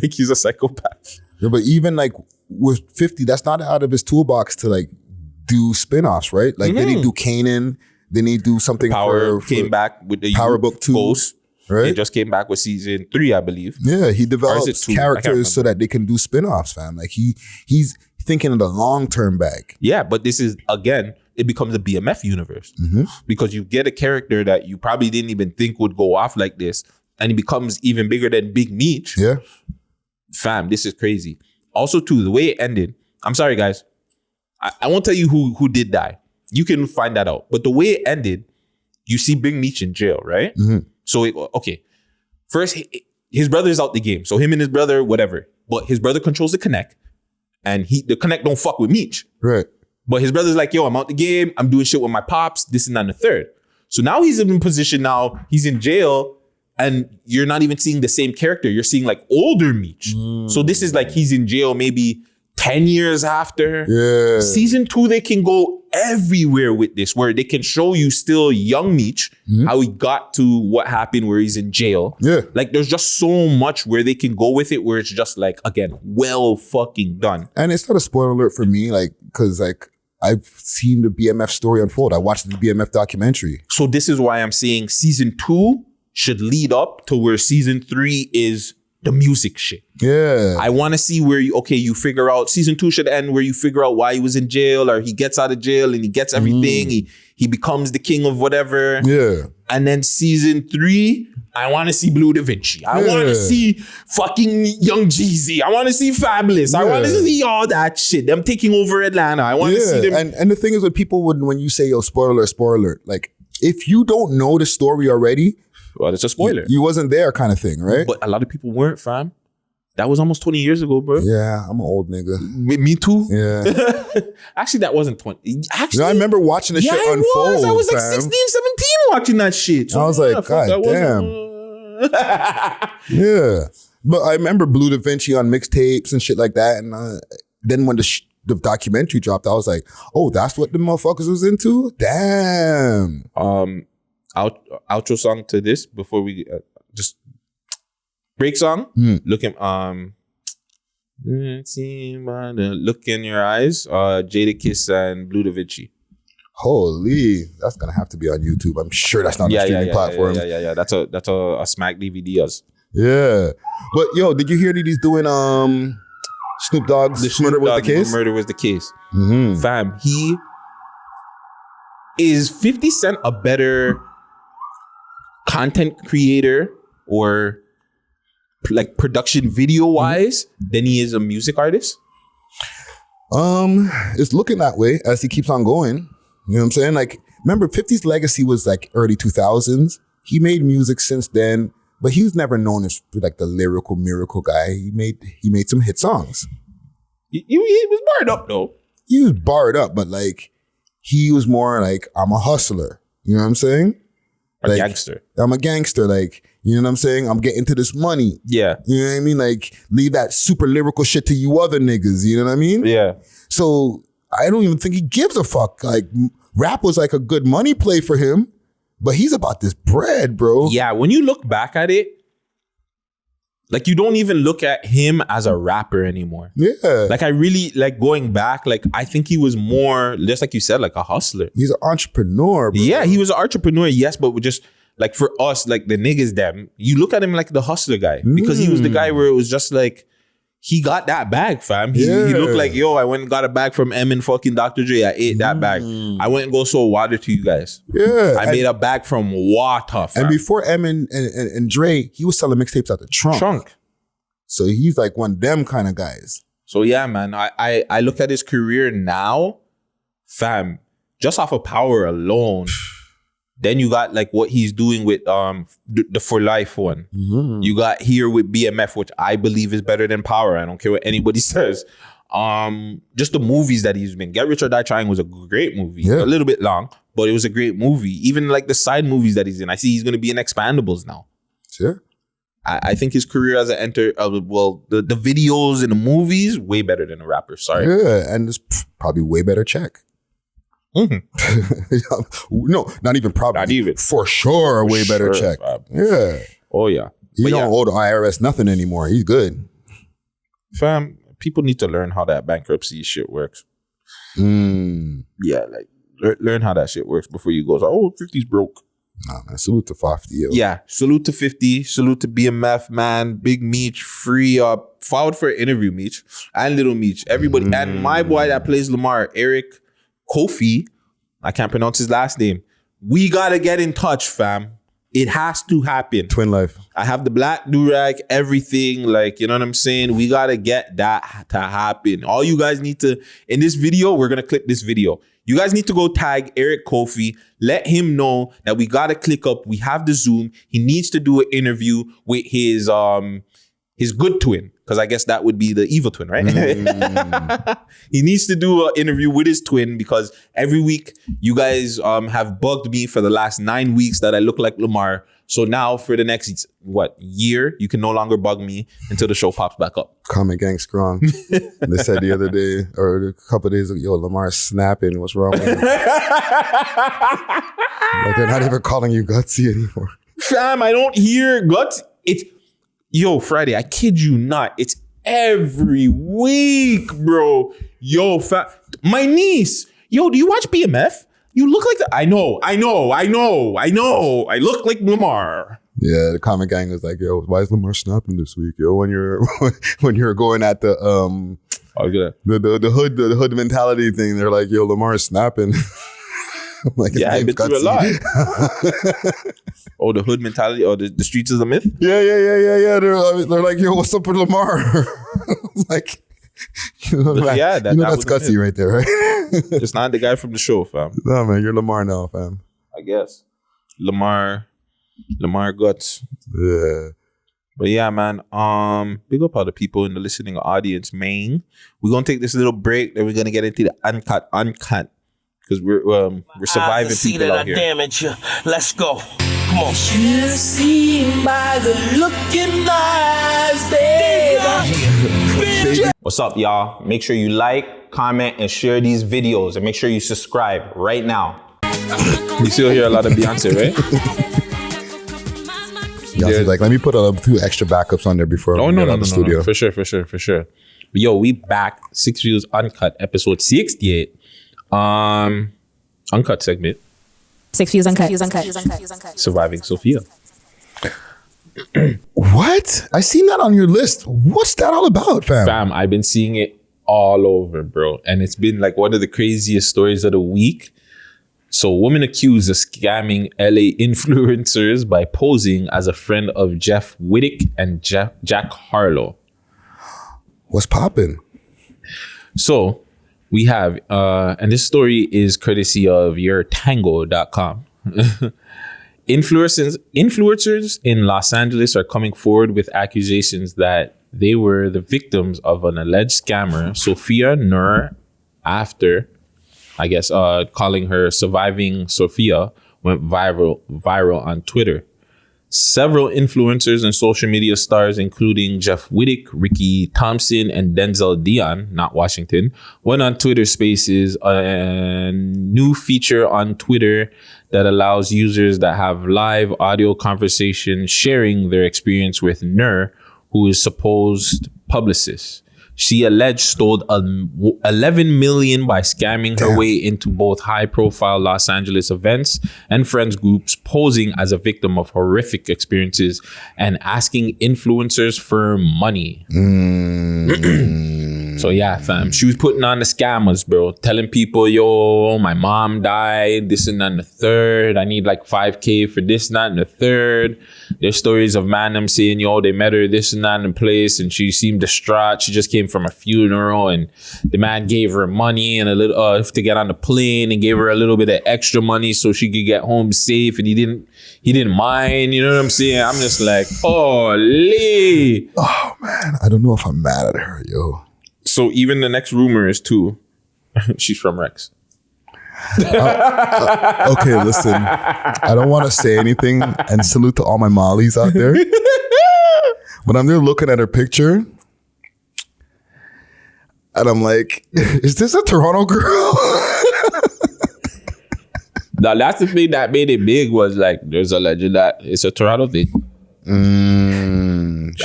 Like he's a psychopath. Yeah, but even like with 50, that's not out of his toolbox to like do spin-offs, right? Like they need to do Kanan, they need to do something Power came back with the Power Book 2, Ghost. right? It just came back with season 3, I believe. Yeah, he develops 2? characters so that they can do spin-offs, fam. Like he's thinking of the long-term bag. Yeah, but this is, again, it becomes a BMF universe. Because you get a character that you probably didn't even think would go off like this, and he becomes even bigger than Big Meech. Yeah. Fam, this is crazy. Also, too, the way it ended, I'm sorry, guys. I won't tell you who did die. You can find that out. But the way it ended, you see Big Meech in jail, right? So, first, his brother's out the game. So him and his brother, whatever. But his brother controls the Connect. And the Connect don't fuck with Meech. Right. But his brother's like, yo, I'm out the game. I'm doing shit with my pops. This and that and the third. So now he's in a position now, he's in jail, and you're not even seeing the same character. You're seeing like older Meech. So this is like he's in jail maybe 10 years after. Yeah. Season 2, they can go everywhere with this, where they can show you still young Meech, how he got to what happened where he's in jail. Yeah. Like there's just so much where they can go with it, where it's just like, again, well fucking done. And it's not a spoiler alert for me, like, because like I've seen the BMF story unfold. I watched the BMF documentary. So this is why I'm saying season 2 should lead up to where season 3 is the music shit. Yeah. I want to see where you figure out, season 2 should end where you figure out why he was in jail, or he gets out of jail and he gets everything. He becomes the king of whatever. Yeah. And then season 3, I want to see Blue Da Vinci. I want to see fucking Young Jeezy. I want to see Fabulous. I want to see all that shit. Them taking over Atlanta. I want to see them. And the thing is, when you say, yo, spoiler, like, if you don't know the story already, well, it's a spoiler. You wasn't there kind of thing, right? But a lot of people weren't, fam. That was almost 20 years ago, bro. Yeah, I'm an old nigga. Me too. Yeah. Actually, that wasn't 20. Actually, I remember watching the shit unfold. I was like fam. 16, 17 watching that shit. So I was like, God damn. Yeah. But I remember Blue Da Vinci on mixtapes and shit like that. And then when the documentary dropped, I was like, oh, that's what the motherfuckers was into? Damn. Outro song to this before we just break song. Look in look in your eyes. Jada Kiss and Blue Da Vinci. Holy, that's gonna have to be on YouTube. I'm sure that's not a streaming platform. Yeah. That's a Smack DVDs. Yeah, but yo, did you hear that he's doing Snoop Dogg's Murder Was the Case? Murder Was the Case. Fam, is 50 Cent a better content creator or like production video wise than he is a music artist? It's looking that way as he keeps on going. You know what I'm saying? Like, remember 50's legacy was like early 2000s. He made music since then, but he was never known as like the lyrical miracle guy. He made some hit songs. He was barred up though. He was barred up, but like he was more like, I'm a hustler. You know what I'm saying? A gangster. I'm a gangster. Like, you know what I'm saying? I'm getting to this money. Yeah. You know what I mean? Like, leave that super lyrical shit to you other niggas. You know what I mean? Yeah. So I don't even think he gives a fuck. Like, rap was like a good money play for him, but he's about this bread, bro. Yeah. When you look back at it, like, you don't even look at him as a rapper anymore. Yeah. Like, I really, like, going back, like, I think he was more, just like you said, like a hustler. He's an entrepreneur, bro. Yeah, he was an entrepreneur, yes, but just, like, for us, like, the niggas, them, you look at him like the hustler guy. Because he was the guy where it was just like, he got that bag, fam. He looked like, yo, I went and got a bag from M and fucking Dr. Dre. I ate that bag. I went and go sold water to you guys. Yeah. I made a bag from water, fam. And before M and Dre, he was selling mixtapes at the trunk. So he's like one of them kind of guys. So yeah, man, I look at his career now, fam, just off of Power alone. Then you got like what he's doing with the For Life one. You got Here with BMF, which I believe is better than Power. I don't care what anybody says. Just the movies that he's been. Get Rich or Die Trying was a great movie. Yeah. A little bit long, but it was a great movie. Even like the side movies that he's in. I see he's going to be in Expandables now. Sure. I think his career as an the videos and the movies, way better than a rapper. Sorry. Yeah, and it's probably way better check. No, not even probably. Not even. For sure, a way better check. Fam. Yeah. Oh, yeah. He don't owe the IRS nothing anymore. He's good. Fam, people need to learn how that bankruptcy shit works. Yeah, like, learn how that shit works before you go, oh, 50's broke. Nah, man, salute to 50, yo. Yeah, salute to 50, salute to BMF, man, Big Meech, free up, forward for an interview, Meech, and Little Meech, everybody, and my boy that plays Lamar, Eric Kofi, I can't pronounce his last name. We gotta get in touch, fam. It has to happen. Twin life. I have the black durag, everything, like, you know what I'm saying? We gotta get that to happen. All you guys need to, in this video, we're gonna clip this video. You guys need to go tag Eric Kofi. Let him know that we gotta click up. We have the Zoom. He needs to do an interview with his his good twin, because I guess that would be the evil twin, right? He needs to do an interview with his twin because every week you guys have bugged me for the last 9 weeks that I look like Lamar. So now for the next, year, you can no longer bug me until the show pops back up. Comment gang strong. They said the other day, or a couple of days ago, yo, Lamar's snapping. What's wrong with him? Like, they're not even calling you Guttzy anymore. Fam, I don't hear Guttz. Yo, Friday, I kid you not. It's every week, bro. Yo, my niece. Yo, do you watch BMF? You look like I know. I look like Lamar. Yeah, the comment gang was like, yo, why is Lamar snapping this week? Yo, when you're going at the the hood mentality thing, they're like, yo, Lamar is snapping. I'm like, yeah, I've been through a lot. Oh, the hood mentality, or the streets is a myth? Yeah. They're like, yo, what's up with Lamar? Like, that's Guttzy right there, right? Just not the guy from the show, fam. No, man, you're Lamar now, fam. I guess. Lamar Guttz. Yeah. But yeah, man, big up all the people in the listening audience, man. We're going to take this little break, then we're going to get into the uncut. Because we're surviving people out here. Damage you. Let's go. Come on. You see by the look in my eyes, baby. What's up, y'all? Make sure you like, comment, and share these videos. And make sure you subscribe right now. You still hear a lot of Beyonce, right? Beyonce's like, let me put 2 extra backups on there before we get out of the studio. No. For sure. But yo, we back. 6 Views Uncut, episode 68. Uncut segment. Sick Ppl Uncut. Surviving Sofia. What? I seen that on your list. What's that all about, fam? Fam, I've been seeing it all over, bro. And it's been like one of the craziest stories of the week. So, woman accused of scamming LA influencers by posing as a friend of Jeff Wittick and Jack Harlow. What's poppin'? So, we have, and this story is courtesy of yourtango.com. Influencers in Los Angeles are coming forward with accusations that they were the victims of an alleged scammer, Sofia Nur, after, I guess, calling her Surviving Sofia, went viral on Twitter. Several influencers and social media stars, including Jeff Wittick, Ricky Thompson, and Denzel Dion, not Washington, went on Twitter Spaces, a new feature on Twitter that allows users that have live audio conversation sharing their experience with Nur, who is supposed publicist. She alleged stole $11 million by scamming her way into both high-profile Los Angeles events and friends groups, posing as a victim of horrific experiences and asking influencers for money. So yeah, fam, she was putting on the scammers, bro, telling people, yo, my mom died, this and that and the third. I need like $5K for this and that and the third. There's stories of them saying, yo, they met her this and that in place and she seemed distraught. She just came from a funeral and the man gave her money and a little to get on the plane and gave her a little bit of extra money so she could get home safe, and he didn't mind. You know what I'm saying? I'm just like, holy. Oh man, I don't know if I'm mad at her, yo. So even the next rumor is too, she's from Rex. Okay, listen, I don't want to say anything, and salute to all my Mollies out there. But I'm there looking at her picture, and I'm like, is this a Toronto girl? Now, that's the thing that made it big, was like, there's a legend that it's a Toronto thing.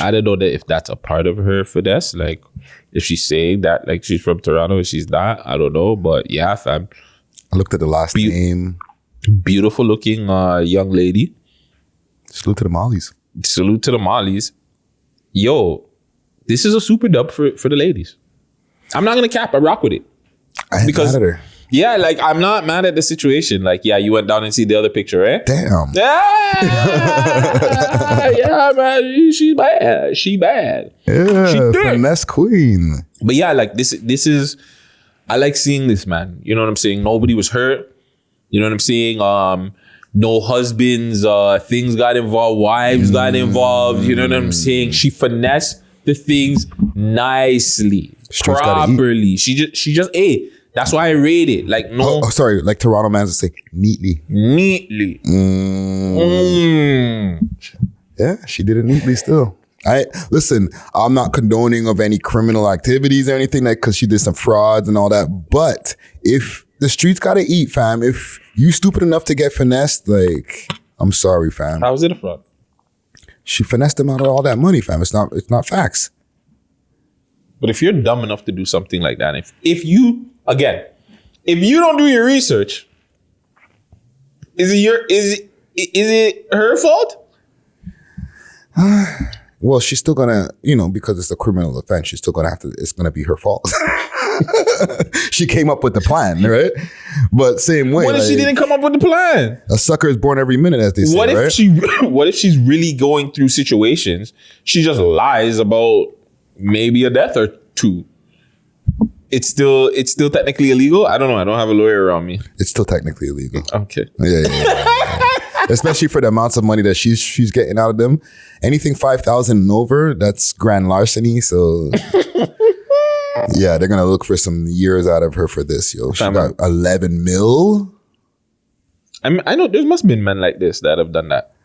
I don't know if that's a part of her finesse. Like, if she's saying that, like, she's from Toronto and she's not, I don't know. But yeah, fam. I looked at the last name. Beautiful looking young lady. Salute to the Mollies. Salute to the Mollies. Yo, this is a super dub for the ladies. I'm not going to cap. I rock with it. I ain't mad at her. Yeah, like, I'm not mad at the situation. Like, yeah, you went down and see the other picture, right? Damn. Yeah, man, she's bad. She bad. Yeah, she finesse queen. But yeah, like, this is, I like seeing this, man. You know what I'm saying? Nobody was hurt. You know what I'm saying? No husbands, things got involved, wives got involved. You know what I'm saying? She finessed the things nicely, Streets gotta eat. properly. She just, hey, that's why I rate it. Like, no. Oh, sorry. Like Toronto man would say, neatly. Neatly. Yeah, she did it neatly still. Listen, I'm not condoning of any criminal activities or anything like, cause she did some frauds and all that. But if the streets gotta eat, fam, if you stupid enough to get finessed, like, I'm sorry, fam. How was it a fraud? She finessed them out of all that money, fam. It's not facts. But if you're dumb enough to do something like that, if you don't do your research, is it her fault? Well, she's still gonna, because it's a criminal offense, she's still gonna it's gonna be her fault. She came up with the plan, right? But same way. What if she didn't come up with the plan? A sucker is born every minute, as they say, right? What if she's really going through situations? She just lies about maybe a death or two. It's still technically illegal? I don't know. I don't have a lawyer around me. It's still technically illegal. Okay. Yeah. Especially for the amounts of money that she's getting out of them. Anything 5,000 and over, that's grand larceny. So yeah, they're gonna look for some years out of her for this, yo. She got 11 mil. I know there must have been men like this that have done that.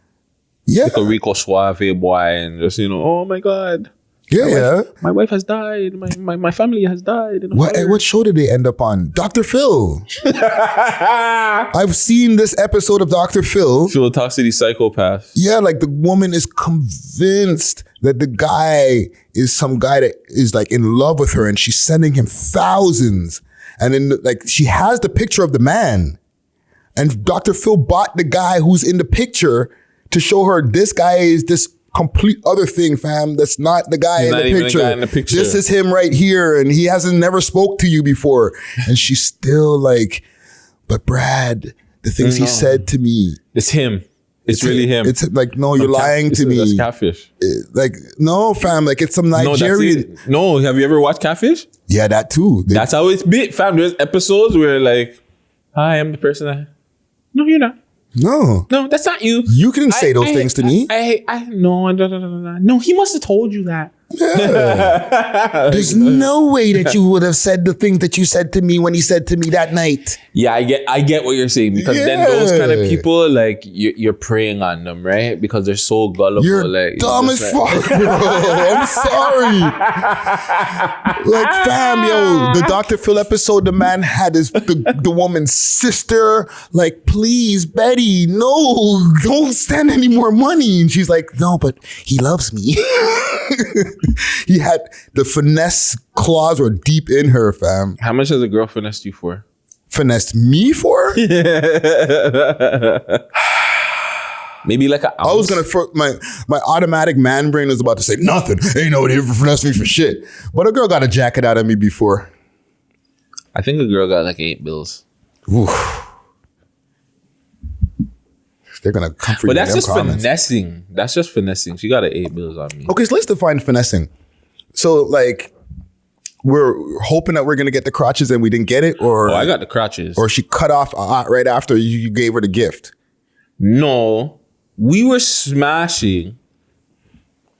Yeah. Like a Rico Suave boy and just, oh my God. Yeah, my wife has died. My family has died. What show did they end up on? Dr. Phil. I've seen this episode of Dr. Phil. Phil talks to these psychopaths. Yeah, like the woman is convinced that the guy is some guy that is like in love with her and she's sending him thousands. And then like she has the picture of the man. And Dr. Phil bought the guy who's in the picture to show her this guy is this complete other thing, fam. That's not the guy, in the picture. This is him right here, and he hasn't never spoke to you before. And she's still like, but Brad, the things he said to me. It's him. It's really him. It's like, no, you're lying to me. That's Catfish. Like, no, fam. Like, it's some Nigerian. No, have you ever watched Catfish? Yeah, that too. That's how it's been, fam. There's episodes where like, hi, I'm the person no, you're not. No, that's not you. You couldn't say those things to me. No, he must have told you that. Yeah. There's no way that you would have said the things that you said to me when he said to me that night. Yeah, I get what you're saying, because then those kind of people, like, you're preying on them, right? Because they're so gullible. You're like, dumb as fuck, bro. I'm sorry. Like, fam, yo, the Dr. Phil episode, the man had the woman's sister, like, please, Betty, no, don't send any more money. And she's like, no, but he loves me. He had the finesse claws were deep in her, fam. How much has a girl finessed you for? Finessed me for? Maybe like an ounce. I was gonna my automatic man brain was about to say nothing. Ain't nobody ever finessed me for shit. But a girl got a jacket out of me before. I think a girl got like 8 bills. Oof. They're gonna come for you. But that's just finessing. That's just finessing. She got 8 bills on me. Okay, so let's define finessing. So like, we're hoping that we're gonna get the crotches and we didn't get it, or I got the crotches, or she cut off right after you gave her the gift. No, we were smashing,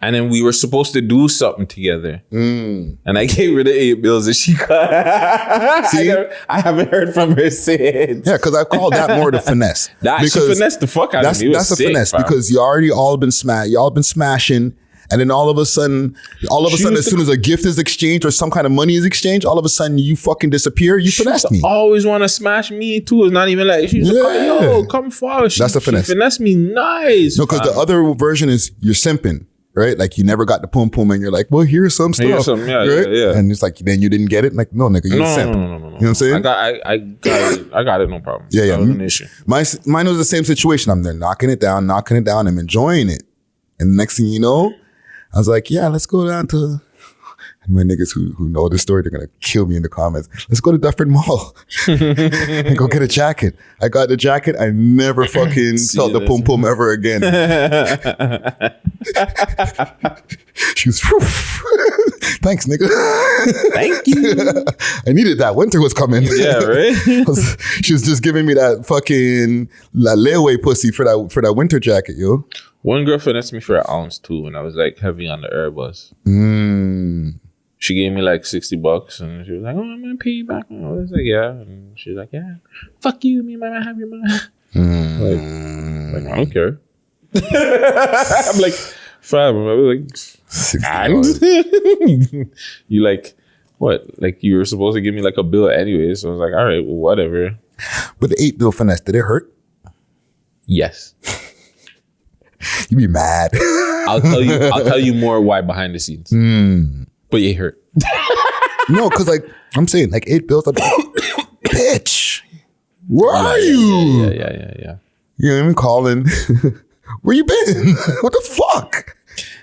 and then we were supposed to do something together. And I gave her the 8 bills and she cut. See? I haven't heard from her since. Yeah, because I call that more the finesse. She finessed the fuck out of me. That's a finesse, fam. Because you already all been y'all been smashing, and then all of a sudden, as soon as a gift is exchanged or some kind of money is exchanged, all of a sudden you fucking disappear. You finessed me. Always want to smash me too. It's not even like she's like, yo, come forward. That's the finesse. She finessed me nice. No, because the other version is you're simping. Right? Like you never got the pum pum and you're like, well, here's some stuff. Yeah. And it's like, then you didn't get it? Like, no, nigga, you simp. No. You know what I'm saying? I got it, no problem. Yeah. That was an issue. Mine was the same situation. I'm there knocking it down. I'm enjoying it. And the next thing you know, I was like, yeah, let's go down to, and my niggas who know the story, they're going to kill me in the comments. Let's go to Dufferin Mall and go get a jacket. I got the jacket. I never fucking felt the pum pum ever again. She was, thanks, nigga. Thank you. I needed that. Winter was coming. Yeah, right? She was just giving me that fucking layaway pussy for that winter jacket, yo. One girl finessed me for an ounce too, and I was like heavy on the Airbus. She gave me like $60, and she was like, "Oh, I'm gonna pay you back." And I was like, "Yeah," and she's like, "Yeah, fuck you, me and my man have your money." Like I don't care. I'm like, fam. I was like, and you like what? Like you were supposed to give me like a bill anyway, so I was like, all right, well, whatever. But the 8 bill finesse, did it hurt? Yes. You be mad. I'll tell you more why behind the scenes. But it hurt. No, because like I'm saying, like 8 bills. Like, bitch, where are you? Yeah. You know what I'm calling? Where you been? What the fuck?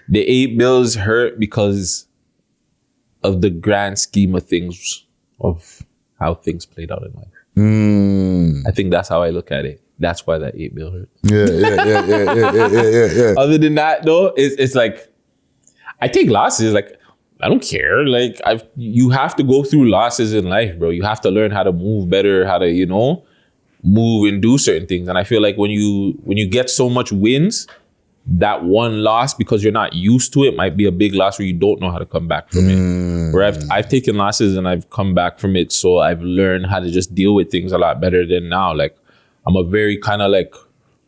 The 8 bills hurt because of the grand scheme of things, of how things played out in life. I think that's how I look at it. That's why that 8 bill hurt. Yeah. Other than that, though, it's like I take losses. Like I don't care. Like you have to go through losses in life, bro. You have to learn how to move better, how to move and do certain things. And I feel like when you get so much wins, that one loss, because you're not used to it, might be a big loss where you don't know how to come back from it. Where I've taken losses and I've come back from it, so I've learned how to just deal with things a lot better than now. Like I'm a very kind of like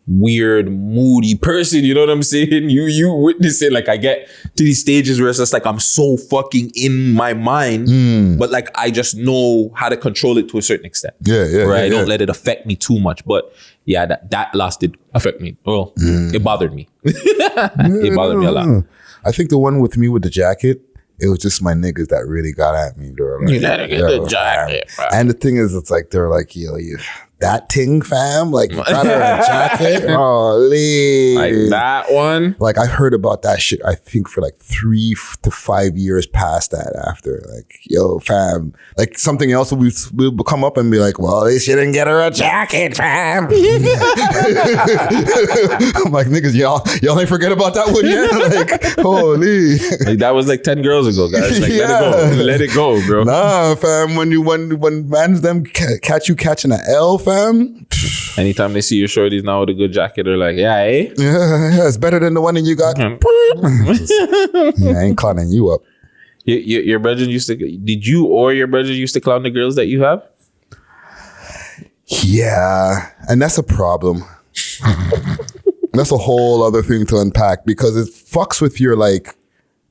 weird, moody person, you know what I'm saying? You witness it. Like I get to these stages where it's just like I'm so fucking in my mind, but like I just know how to control it to a certain extent. Where I don't let it affect me too much. But yeah, that loss did affect me. Well, it bothered me. It bothered me a lot. I think the one with me with the jacket, it was just my niggas that really got at me. Like, you gotta get the jacket, bro. And the thing is, it's like they're like, yo, you that ting, fam, like you got her a jacket. Holy, like that one. Like I heard about that shit. I think for like 3 to 5 years past that. After like, yo, fam, like something else will come up and be like, well, they shouldn't get her a jacket, fam. I'm like, niggas, y'all ain't forget about that one yet. Like, holy, like that was like 10 girls ago, guys. Like let it go, bro. Nah, fam. When mans them catch you catching an L, fam. Anytime they see your shorties now with a good jacket, they're like, yeah, eh? Yeah, it's better than the one that you got. Yeah, I ain't clowning you up. Your brethren used to, did you or your brethren used to clown the girls that you have? Yeah, and that's a problem. That's a whole other thing to unpack because it fucks with your like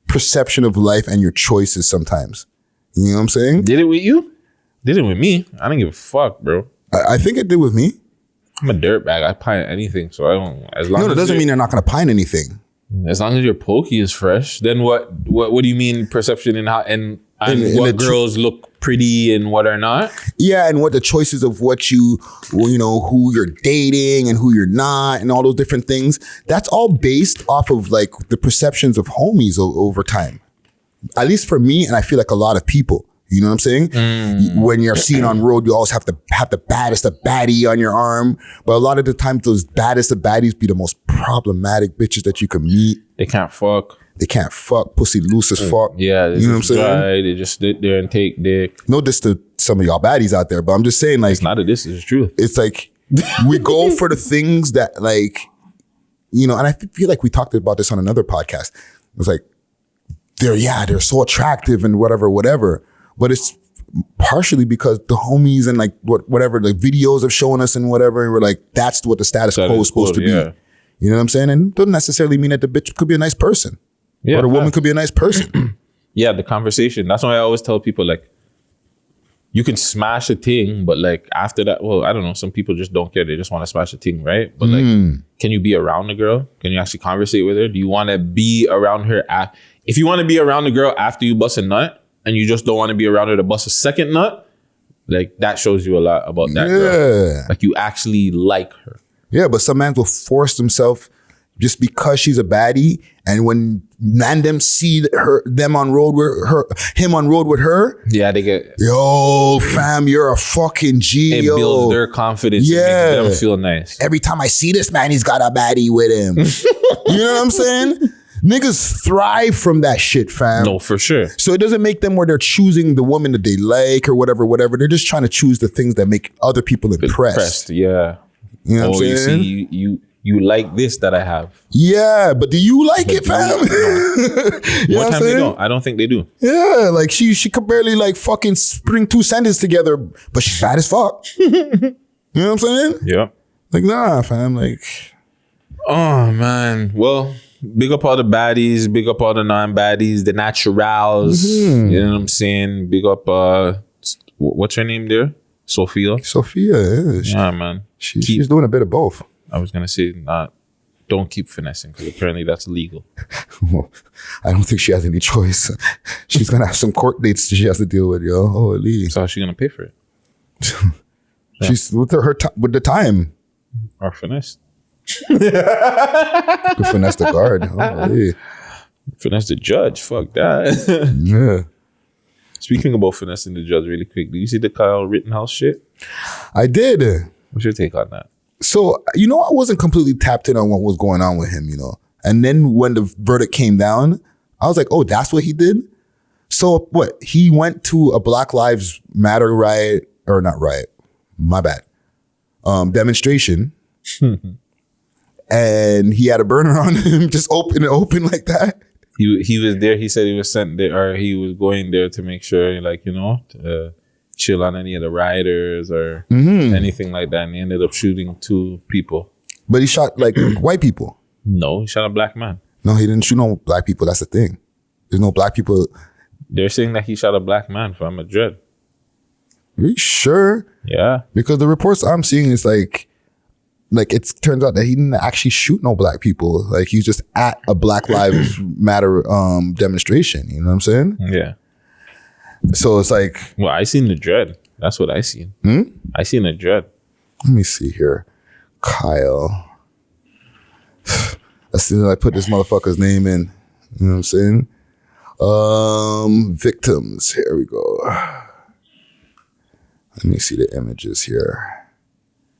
perception of life and your choices sometimes. You know what I'm saying? Did it with you? Did it with me? I don't give a fuck, bro. I think it did with me. I'm a dirtbag. I pint anything, so I don't. As long no, that doesn't mean you're not gonna pint anything. As long as your pokey is fresh, then what do you mean perception and how and what girls look pretty and what are not? Yeah, and what the choices of what who you're dating and who you're not and all those different things. That's all based off of like the perceptions of homies over time. At least for me, and I feel like a lot of people. You know what I'm saying? When you're seen on road, you always have the baddest of baddie on your arm. But a lot of the time, those baddest of baddies be the most problematic bitches that you can meet. They can't fuck. Pussy loose as fuck. Yeah, you know what I'm saying? Dry. They just sit there and take dick. No diss to some of y'all baddies out there, but I'm just saying, like, it's not a diss, it's true. It's like we go for the things that, like, and I feel like we talked about this on another podcast. It was like they're so attractive and whatever. But it's partially because the homies and like whatever the videos have shown us and whatever, and we're like, that's what the status quo is supposed to be. You know what I'm saying? And it doesn't necessarily mean that the bitch could be a nice person. Or the woman could be a nice person. Yeah, the conversation. That's why I always tell people, like, you can smash a thing, but like after that, well, I don't know, some people just don't care. They just want to smash a thing, right? But like, can you be around the girl? Can you actually conversate with her? Do you want to be around her? If you want to be around the girl after you bust a nut, and you just don't want to be around her to bust a second nut, like that shows you a lot about that girl. Like you actually like her. Yeah, but some man will force themselves just because she's a baddie, and when man them see him on road with her, yeah, they get, yo, fam, you're a fucking G. It builds their confidence. Yeah, it makes them feel nice. Every time I see this man, he's got a baddie with him. You know what I'm saying? Niggas thrive from that shit, fam. No, for sure. So it doesn't make them where they're choosing the woman that they like or whatever. They're just trying to choose the things that make other people impressed. Yeah. You know what I'm saying? You you like this that I have. Yeah, but do you like it, fam? You know What what I'm time they saying? don't? I don't think they do. Yeah, like she could barely like fucking string 2 sentences together, but she's bad as fuck. You know what I'm saying? Yeah. Like, nah, fam. Like, Oh man. Well, big up all the baddies, big up all the non-baddies, the naturals. You know what I'm saying? Big up what's her name there? Sofia. Yeah. Yeah, man. She's doing a bit of both. I was gonna say don't keep finessing because apparently that's illegal. Well, I don't think she has any choice. She's gonna have some court dates she has to deal with, yo. Holy. So how's she gonna pay for it? She's with with the time. Or finesse? To finesse the guard. Holy. Finesse the judge. Fuck that. Yeah. Speaking about finessing the judge really quick, do you see the Kyle Rittenhouse shit? I did. What's your take on that? So, I wasn't completely tapped in on what was going on with him, And then when the verdict came down, I was like, oh, that's what he did? So what? He went to a Black Lives Matter riot, or not riot, my bad, demonstration. And he had a burner on him, just open like that. He was there. He said he was sent there, or he was going there to make sure, like, to chill on any of the rioters or anything like that. And he ended up shooting 2 people. But he shot like white people. No, he shot a black man. No, he didn't shoot no black people. That's the thing. There's no black people. They're saying that he shot a black man from a Dred. Are you sure? Yeah. Because the reports I'm seeing is like it turns out that he didn't actually shoot no black people. Like he was just at a Black Lives Matter demonstration. You know what I'm saying? Yeah. So it's like, well, I seen the Dred. That's what I seen. I seen the Dred. Let me see here. Kyle. As soon as I put this motherfucker's name in, you know what I'm saying? Victims. Here we go. Let me see the images here.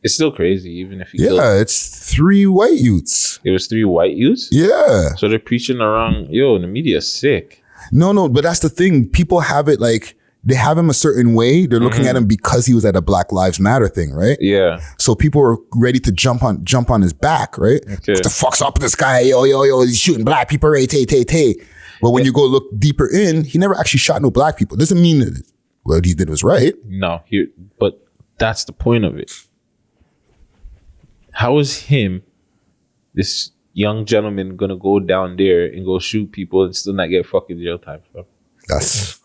It's still crazy, even if it's 3 white youths. It was 3 white youths? Yeah. So they're preaching around, the media's sick. No, but that's the thing. People have it like, they have him a certain way. They're looking at him because he was at a Black Lives Matter thing, right? Yeah. So people are ready to jump on his back, right? Okay. What the fuck's up with this guy? Yo, he's shooting black people, right? Tay. But when you go look deeper in, he never actually shot no black people. Doesn't mean that what he did was right. No, but that's the point of it. How is this young gentleman, gonna go down there and go shoot people and still not get fucking jail time? That's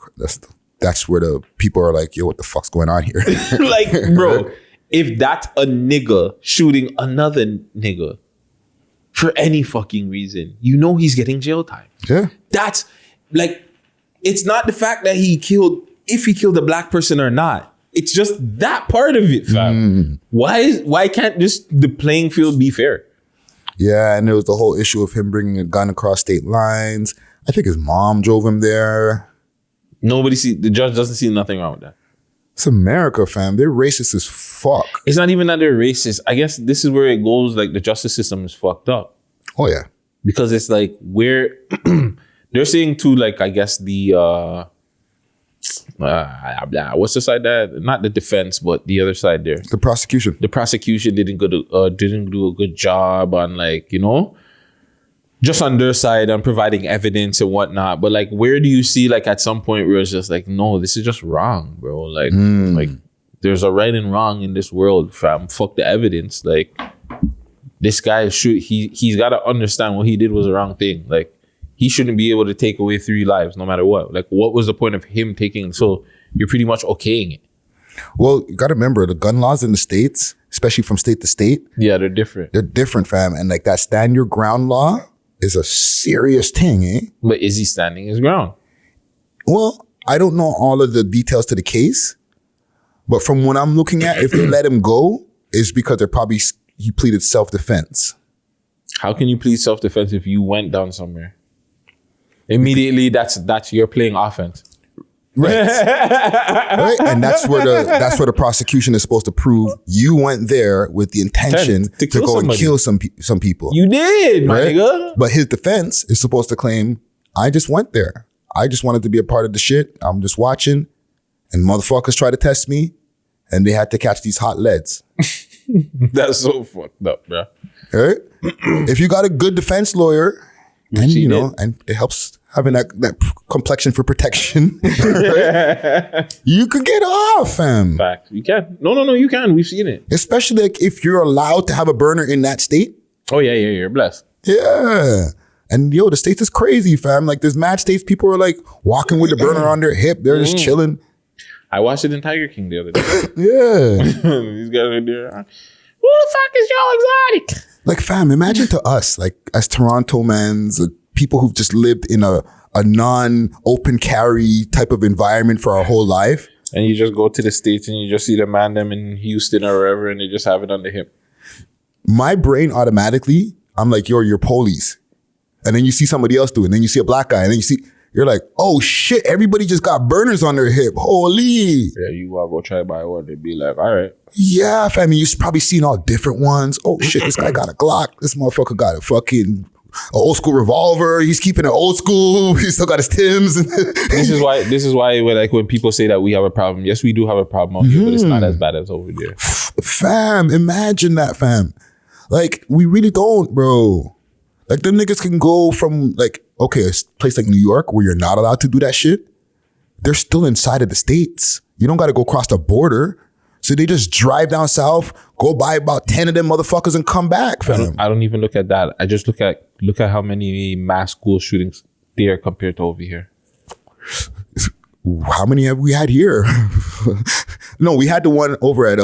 where the people are like, yo, what the fuck's going on here? Like, bro, if that's a nigga shooting another nigga for any fucking reason, he's getting jail time. Yeah. That's like, it's not the fact that if he killed a black person or not. It's just that part of it, fam. Why can't just the playing field be fair? Yeah, and there was the whole issue of him bringing a gun across state lines. I think his mom drove him there. The judge doesn't see nothing wrong with that. It's America, fam. They're racist as fuck. It's not even that they're racist. I guess this is where it goes, like the justice system is fucked up. Oh, yeah. Because it's like where they're saying too, like, I guess the what's the side that, not the defense, but the other side there, the prosecution didn't do a good job on, like, just on their side on providing evidence and whatnot. But like, where do you see, like, at some point where it's just like, no, this is just wrong, bro? Like, like there's a right and wrong in this world, fam. Fuck the evidence. Like, this guy he's got to understand what he did was the wrong thing. Like, he shouldn't be able to take away 3 lives no matter what. Like, what was the point of him taking? So you're pretty much okaying it. Well, you got to remember the gun laws in the States, especially from state to state. Yeah, they're different. They're different, fam. And like that stand your ground law is a serious thing, eh? But is he standing his ground? Well, I don't know all of the details to the case, but from what I'm looking at, if they let him go, it's because he pleaded self-defense. How can you plead self-defense if you went down somewhere? Immediately, that's you're playing offense. Right. Right. And that's where the prosecution is supposed to prove you went there with the intention to go and kill some people. You did, my nigga. But his defense is supposed to claim, I just went there. I just wanted to be a part of the shit. I'm just watching. And motherfuckers try to test me. And they had to catch these hot leads. That's so fucked up, bro. right? If you got a good defense lawyer, and and it helps having that complexion for protection, right? You could get off, fam. Fact. You can. No, you can. We've seen it. Especially like if you're allowed to have a burner in that state. Oh yeah, you're blessed. Yeah. And the States is crazy, fam. Like there's mad states, people are like walking with the burner on their hip. They're just chilling. I watched it in Tiger King the other day. Yeah. These guys are there. Who the fuck is Joe Exotic? Like, fam, imagine to us, like as Toronto mans, people who've just lived in a non-open carry type of environment for our whole life. And you just go to the States and you just see them in Houston or wherever and they just have it on the hip. My brain automatically, I'm like, you're police. And then you see somebody else do it. And then you see a black guy. And then you're like, oh shit, everybody just got burners on their hip. Holy. Yeah, you gotta go try buy one. They'd be like, all right. Yeah, fam, you've probably seen all different ones. Oh shit, this guy got a Glock. This motherfucker got a fucking old school revolver. He's keeping it old school. He still got his Timbs. This is why when people say that we have a problem, yes, we do have a problem out here, but it's not as bad as over there. Fam, imagine that, fam. Like, we really don't, bro. Like, them niggas can go from, like, okay, a place like New York where you're not allowed to do that shit. They're still inside of the States. You don't got to go across the border. So they just drive down south, go buy about 10 of them motherfuckers and come back, fam. I don't even look at that. I just look at how many mass school shootings there compared to over here. How many have we had here? No, we had the one over at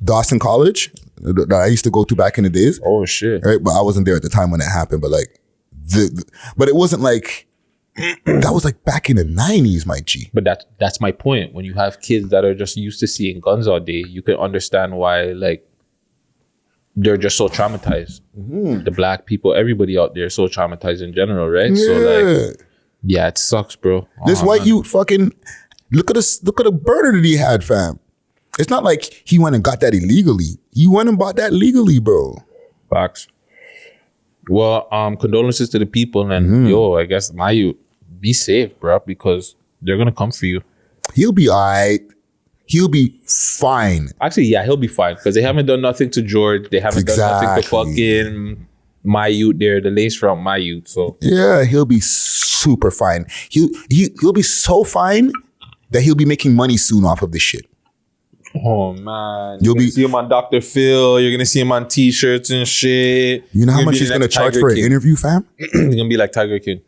Dawson College that I used to go to back in the days. Oh shit! Right, but I wasn't there at the time when it happened. But like, but it wasn't like that was like back in the 90s, my G. But that's my point. When you have kids that are just used to seeing guns all day, you can understand why like they're just so traumatized. Mm-hmm. The black people, everybody out there, is so traumatized in general, right? Yeah. So like, yeah, it sucks, bro. This white youth fucking look at the burner that he had, fam. It's not like he went and got that illegally. He went and bought that legally, bro. Facts. Well, condolences to the people, and I guess my youth, be safe, bro, because they're gonna come for you. He'll be all right. He'll be fine. Actually, yeah, he'll be fine because they haven't done nothing to George. They haven't done nothing to fucking my youth. They're the lace from my youth. So yeah, he'll be super fine. He'll be so fine that he'll be making money soon off of this shit. Oh man, you're gonna see him on Dr. Phil. You're gonna see him on T-shirts and shit. You know how much he's gonna charge for an interview, fam? He's gonna be like Tiger King.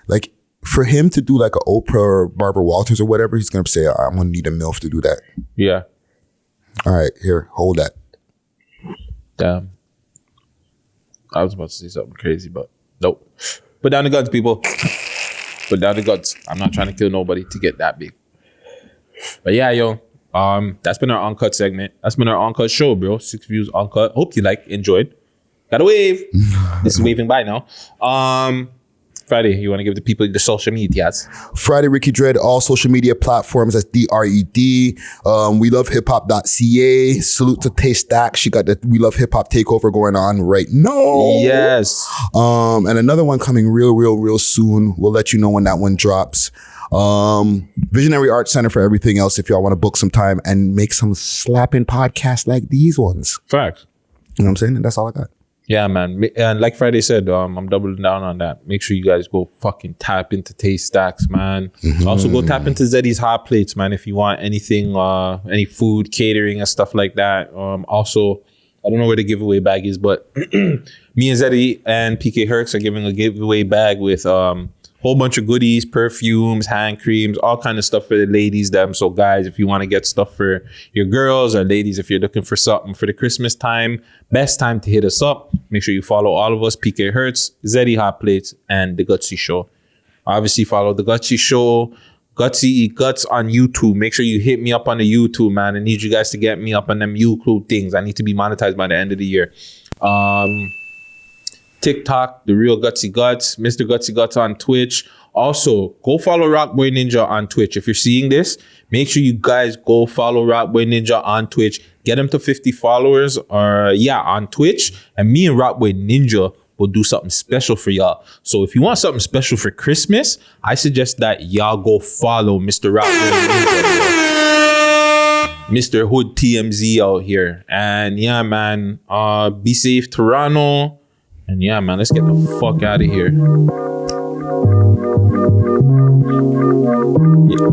Like for him to do like an Oprah or Barbara Walters or whatever, he's gonna say, "I'm gonna need a MILF to do that." Yeah. All right, here, hold that. Damn. I was about to say something crazy, but nope. Put down the guns, people. Put down the guns. I'm not trying to kill nobody to get that big. But yeah, yo. That's been our Uncut segment. That's been our Uncut show, bro. 6 views Uncut. Hope you enjoyed. Got a wave. This is waving by now. Friday, you want to give the people the social medias? Friday, Ricky Dred, all social media platforms. That's DRED. We love hiphop.ca. Salute to Tay Stack. She got the We Love Hip Hop takeover going on right now. Yes. And another one coming real soon. We'll let you know when that one drops. Visionary Arts Center for everything else if y'all want to book some time and make some slapping podcasts like these ones. Facts. You know what I'm saying? And that's all I got. Yeah, man. And like Friday said, I'm doubling down on that. Make sure you guys go fucking tap into Taste Stacks, man. Mm-hmm. Also go tap into Zeddy's Hot Plates, man, if you want anything, any food, catering and stuff like that. Also, I don't know where the giveaway bag is, but me and Zeddy and PK Herx are giving a giveaway bag with whole bunch of goodies, perfumes, hand creams, all kind of stuff for the ladies them. So guys, if you want to get stuff for your girls, or ladies, if you're looking for something for the Christmas time, best time to hit us up. Make sure you follow all of us, PK Herx, Zeddy Hot Plates, and The Guttzy Show. Obviously follow The Guttzy Show, Guttzy Eat Guts on YouTube. Make sure you hit me up on the YouTube, man. I need you guys to get me up on them YouTube things. I need to be monetized by the end of the year. TikTok, The Real Guttzy Guts, Mr. Guttzy Guts on Twitch. Also, go follow Rockboy Ninja on Twitch. If you're seeing this, make sure you guys go follow Rockboy Ninja on Twitch. Get him to 50 followers on Twitch. And me and Rockboy Ninja will do something special for y'all. So if you want something special for Christmas, I suggest that y'all go follow Mr. Rockboy Ninja. Mr. Hood TMZ out here. And yeah, man, be safe, Toronto. And yeah, man, let's get the fuck out of here. Yeah,